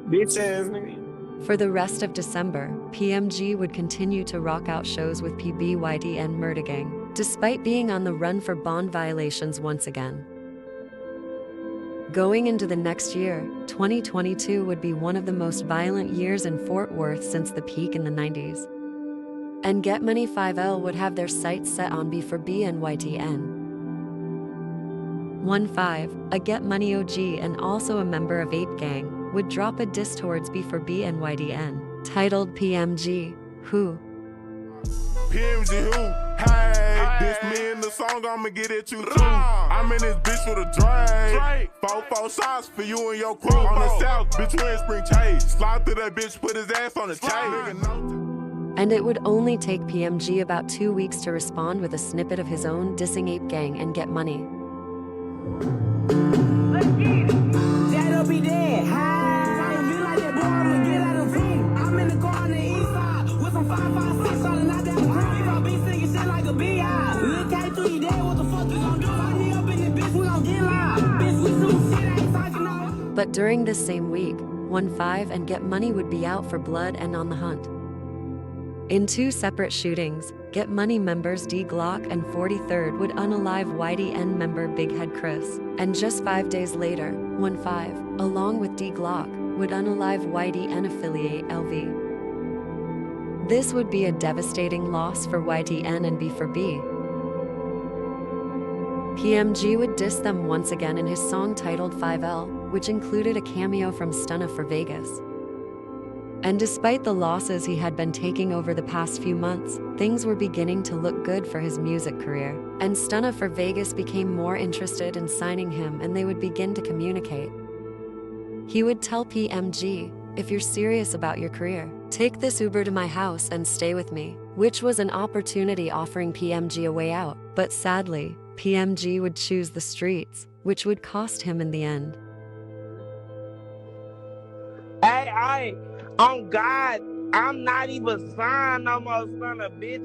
Bitch ass nigga. For the rest of December, PMG would continue to rock out shows with PBYD and Murder Gang, despite being on the run for bond violations once again. Going into the next year, 2022 would be one of the most violent years in Fort Worth since the peak in the 90s. And Get Money 5L would have their sights set on B4B and YTN. 1-5, a Get Money OG and also a member of Ape Gang, would drop a diss towards B4B and YDN, titled PMG, Who? PMG who? Hey, this me in the song, I'ma get at you too. I'm in this bitch with a drag. 4 shots for you and your crew. On the south, between Spring Chase. Slide through that bitch, put his ass on the chain. And it would only take PMG about 2 weeks to respond with a snippet of his own dissing Ape Gang and Get Money. That'll be dead. I feel like that boy, I'ma get out of room. I'm in the car on the east side with some 5.56 on and I down the ground. If I be singing shit like a B.I. Look at you, you dead, what the fuck you gon' do? Find me up in this bitch, we gon' get live. Bitch, we some shit, I ain't talking no. But during this same week, 1-5 and Get Money would be out for blood and on the hunt. In 2 separate shootings, Get Money members D Glock and 43rd would unalive YDN member Big Head Chris, and just 5 days later, 1-5, along with D Glock, would unalive YDN affiliate LV. This would be a devastating loss for YDN and B4B. PMG would diss them once again in his song titled 5L, which included a cameo from Stunna for Vegas. And despite the losses he had been taking over the past few months, things were beginning to look good for his music career. And Stunna for Vegas became more interested in signing him and they would begin to communicate. He would tell PMG, if you're serious about your career, take this Uber to my house and stay with me, which was an opportunity offering PMG a way out. But sadly, PMG would choose the streets, which would cost him in the end. Hey, on God, I'm not even signed no more, son of a bitch.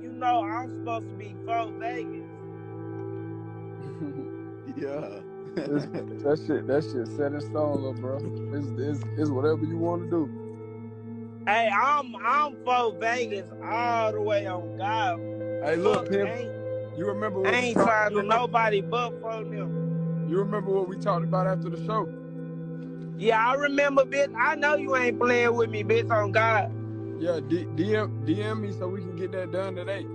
You know I'm supposed to be Fort Vegas. Yeah. that shit set in stone, little bro. It's whatever you want to do. Hey, I'm Fort Vegas all the way on God. Hey, look, Pimp, you remember what I ain't signed to nobody but for them. You remember what we talked about after the show? Yeah, I remember, bitch. I know you ain't playing with me, bitch, on God. Yeah, DM me so we can get that done today.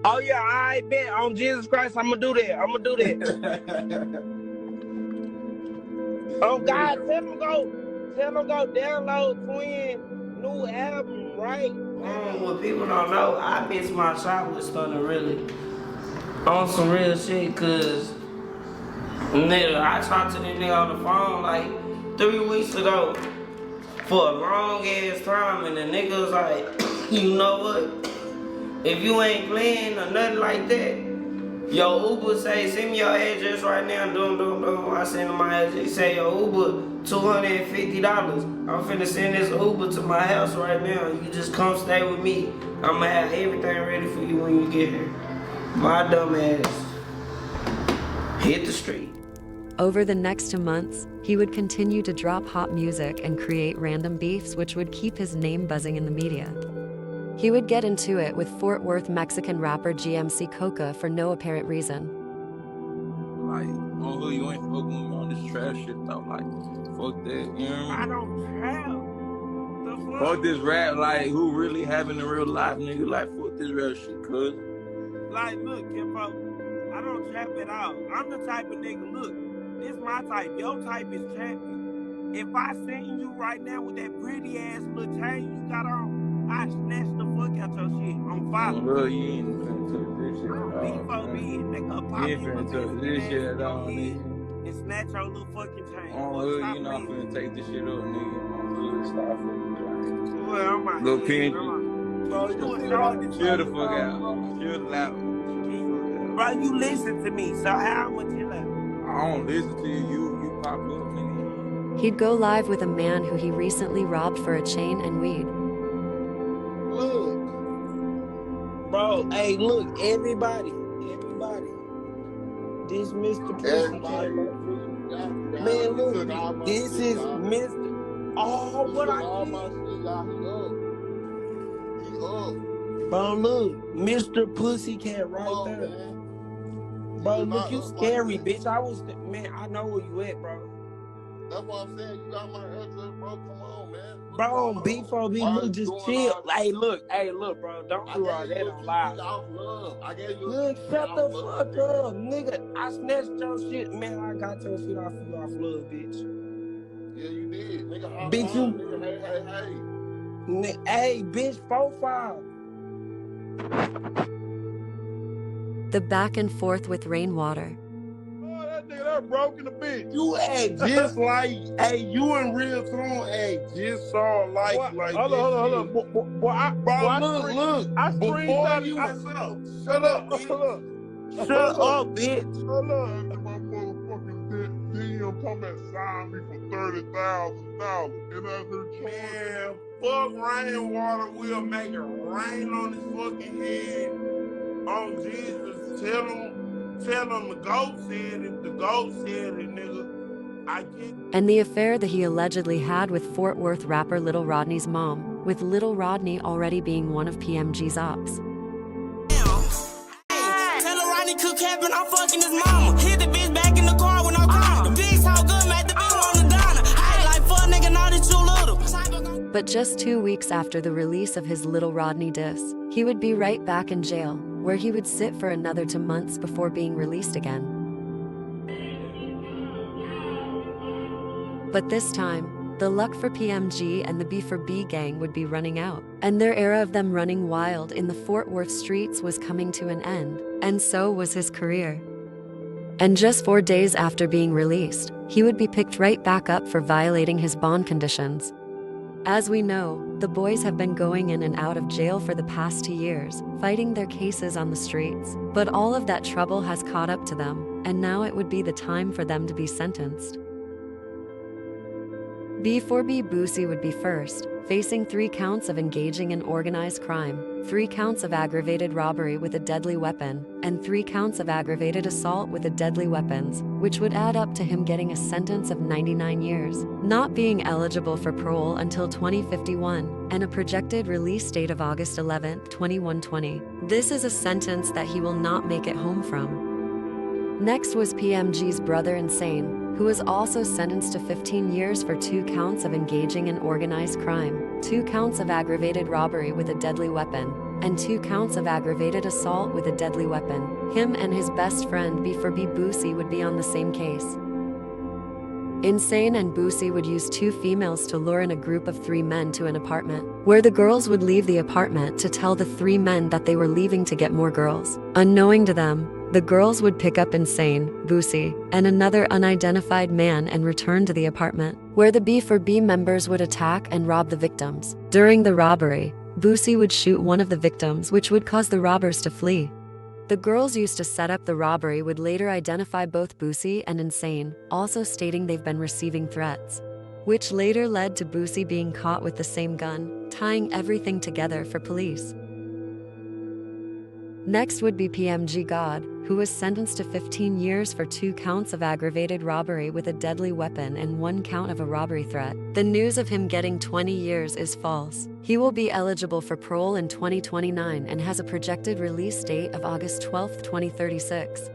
Oh, yeah, I bet. On Jesus Christ, I'm going to do that. Oh, God, tell them go download Twin new album right now. What people don't know, I missed my shot with Stunna really. On some real shit, because, nigga, I talked to this nigga on the phone, like, 3 weeks ago for a long ass time, and the nigga was like, you know what? If you ain't playing or nothing like that, your Uber say, send me your address right now. I send him my address. He say, your Uber, $250. I'm finna send this Uber to my house right now. You just come stay with me. I'm gonna have everything ready for you when you get here. My dumb ass hit the street. Over the next 2 months, he would continue to drop hot music and create random beefs which would keep his name buzzing in the media. He would get into it with Fort Worth Mexican rapper GMC Coca for no apparent reason. Like, on who you ain't fucking with me on this trash shit though. Like, fuck that, you know what I mean? I don't trap. The Fuck this rap, like, who really having a real life, nigga? Like, fuck this rap shit, cuz. Like, look, Kimbo, I don't trap at all. I'm the type of nigga, look, this my type. Your type is trapping. If I seen you right now with that pretty ass little chain you got on, I snatch the fuck out your shit. I'm following. Bro, you ain't finna touch this shit at all. B4B, nigga, pop You ain't finna touch this shit at all, nigga. and snatch your little fucking chain. You know I'm finna take this shit up, nigga. I'm good, stop it. Well, I'm out. Little Pmg. Bro, you a dog. Chill the fuck out. Chill the loud. Bro, you listen to me, so how much you love? I don't listen to you. You pop up, nigga. He'd go live with a man who he recently robbed for a chain and weed. Look. Bro, hey, look, everybody. This Mr. Percy Jr. Man, look, this is Mr. Oh, what I all my shit out. He up. Bro, look, Mr. Pussycat right there. Bro, look, you scary, bitch. Man, I know where you at, bro. That's what I'm saying. You got my address, bro. Come on, man. Bro, B4B, look, just chill. Hey, look, bro. Don't do all that on live. Look, shut the fuck up, nigga. I snatched your shit. Man, I got your shit off you off love, bitch. Yeah, you did. Nigga, bitch, you. Nigga, hey, bitch, 4-5. The back and forth with rainwater. That broke in the bitch. You act just like, hey, you in real tone act just saw like Hold on. Look. I before screenshot you myself. Shut up, bitch. Hold up. My motherfucking DM come and sign me for $30,000. And I heard, man, fuck rainwater. We'll make it rain on his fucking head. On Jesus, tell him the goat said it. The goat said it, nigga. I get. And the affair that he allegedly had with Fort Worth rapper Little Rodney's mom, with Little Rodney already being one of PMG's ops. Tell her Rodney cook cabin, I'm fucking his mama. Hit the bitch back in the car with no car. The bitch how good, made the bitch on the diner. I ain't like fuck nigga, now that you little. But just 2 weeks after the release of his Little Rodney diss, he would be right back in jail, where he would sit for another 2 months before being released again. But this time, the luck for PMG and the B4B gang would be running out, and their era of them running wild in the Fort Worth streets was coming to an end, and so was his career. And just 4 days after being released, he would be picked right back up for violating his bond conditions. As we know, the boys have been going in and out of jail for the past 2 years, fighting their cases on the streets, but all of that trouble has caught up to them, and now it would be the time for them to be sentenced. B4B Boosie would be first, facing 3 counts of engaging in organized crime, 3 counts of aggravated robbery with a deadly weapon, and 3 counts of aggravated assault with a deadly weapons, which would add up to him getting a sentence of 99 years, not being eligible for parole until 2051, and a projected release date of August 11, 2120. This is a sentence that he will not make it home from. Next was PMG's brother Insane, who was also sentenced to 15 years for 2 counts of engaging in organized crime, 2 counts of aggravated robbery with a deadly weapon, and 2 counts of aggravated assault with a deadly weapon. Him and his best friend B4B Boosie would be on the same case. Insane and Boosie would use 2 females to lure in a group of 3 men to an apartment, where the girls would leave the apartment to tell the 3 men that they were leaving to get more girls. Unknowing to them, the girls would pick up Insane, Boosie, and another unidentified man and return to the apartment, where the B4B members would attack and rob the victims. During the robbery, Boosie would shoot one of the victims, which would cause the robbers to flee. The girls used to set up the robbery would later identify both Boosie and Insane, also stating they've been receiving threats, which later led to Boosie being caught with the same gun, tying everything together for police. Next would be PmgGod, who was sentenced to 15 years for 2 counts of aggravated robbery with a deadly weapon and 1 count of a robbery threat. The news of him getting 20 years is false. He will be eligible for parole in 2029 and has a projected release date of August 12, 2036.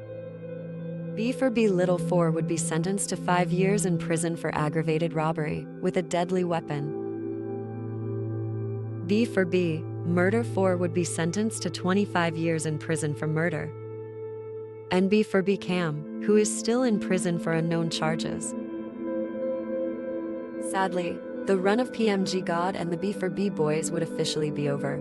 B Little 4 would be sentenced to 5 years in prison for aggravated robbery with a deadly weapon. B Murder 4 would be sentenced to 25 years in prison for murder. And B Cam, who is still in prison for unknown charges. Sadly, the run of PmgGod and the B Boys would officially be over.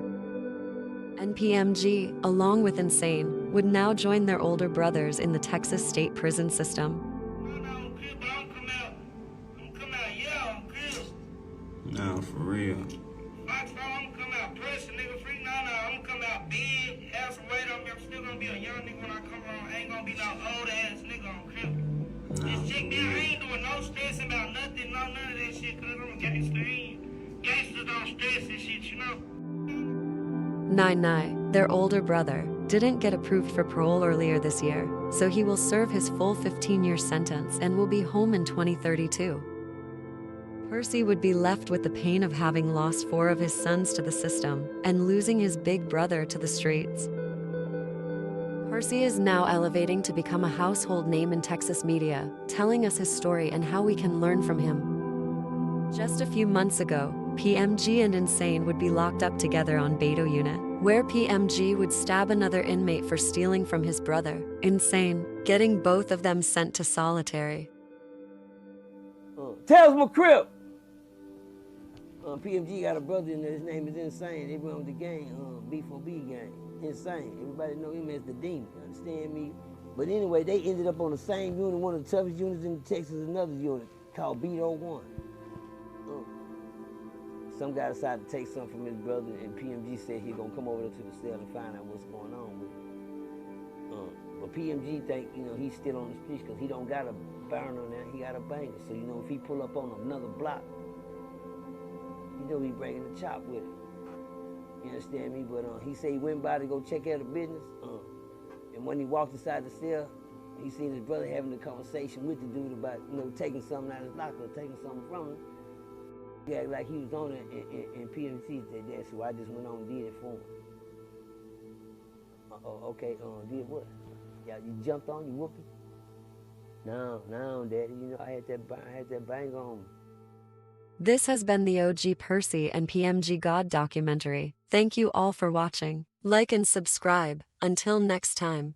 And PmG, along with Insane, would now join their older brothers in the Texas state prison system. No, for real. I'm gonna come out pressing, nigga, free. Nah, I'm gonna come out big, have some weight on me. I'm still gonna be a young nigga when I come around. I ain't gonna be no old ass nigga on Crip. This chick there, I ain't doing no stressing about nothing, none of that shit, cause I'm a gangster. Gangsters don't stress and shit, you know? Nany, their older brother, didn't get approved for parole earlier this year, so he will serve his full 15-year sentence and will be home in 2032. Percy would be left with the pain of having lost 4 of his sons to the system and losing his big brother to the streets. Percy is now elevating to become a household name in Texas media, telling us his story and how we can learn from him. Just a few months ago, PmG and Insane would be locked up together on Beto Unit, where PmG would stab another inmate for stealing from his brother, Insane, getting both of them sent to solitary. Tell my Crip! PmG got a brother in there, his name is Insane. They run with the gang, B4B gang. Insane. Everybody know him as the Demon, you understand me? But anyway, they ended up on the same unit, one of the toughest units in Texas, another unit called B01. Some guy decided to take something from his brother, and PmG said he's gonna come over there to the cell and find out what's going on with it. But PmG think, you know, he's still on the streets because he don't got a burner now, he got a banger. So, you know, if he pull up on another block, you know he bringing the chop with it. You understand me? But he said he went by to go check out the business, and when he walked inside the cell, he seen his brother having a conversation with the dude about, you know, taking something out of his locker, taking something from him. He acted like he was on it, and PmG said that, so I just went on and did it for him. Okay, did what? Yeah, you jumped on, you whooped him? No, Daddy, you know, I had that bang on me. This has been the OgPercy and PmgGod documentary. Thank you all for watching. Like and subscribe. Until next time.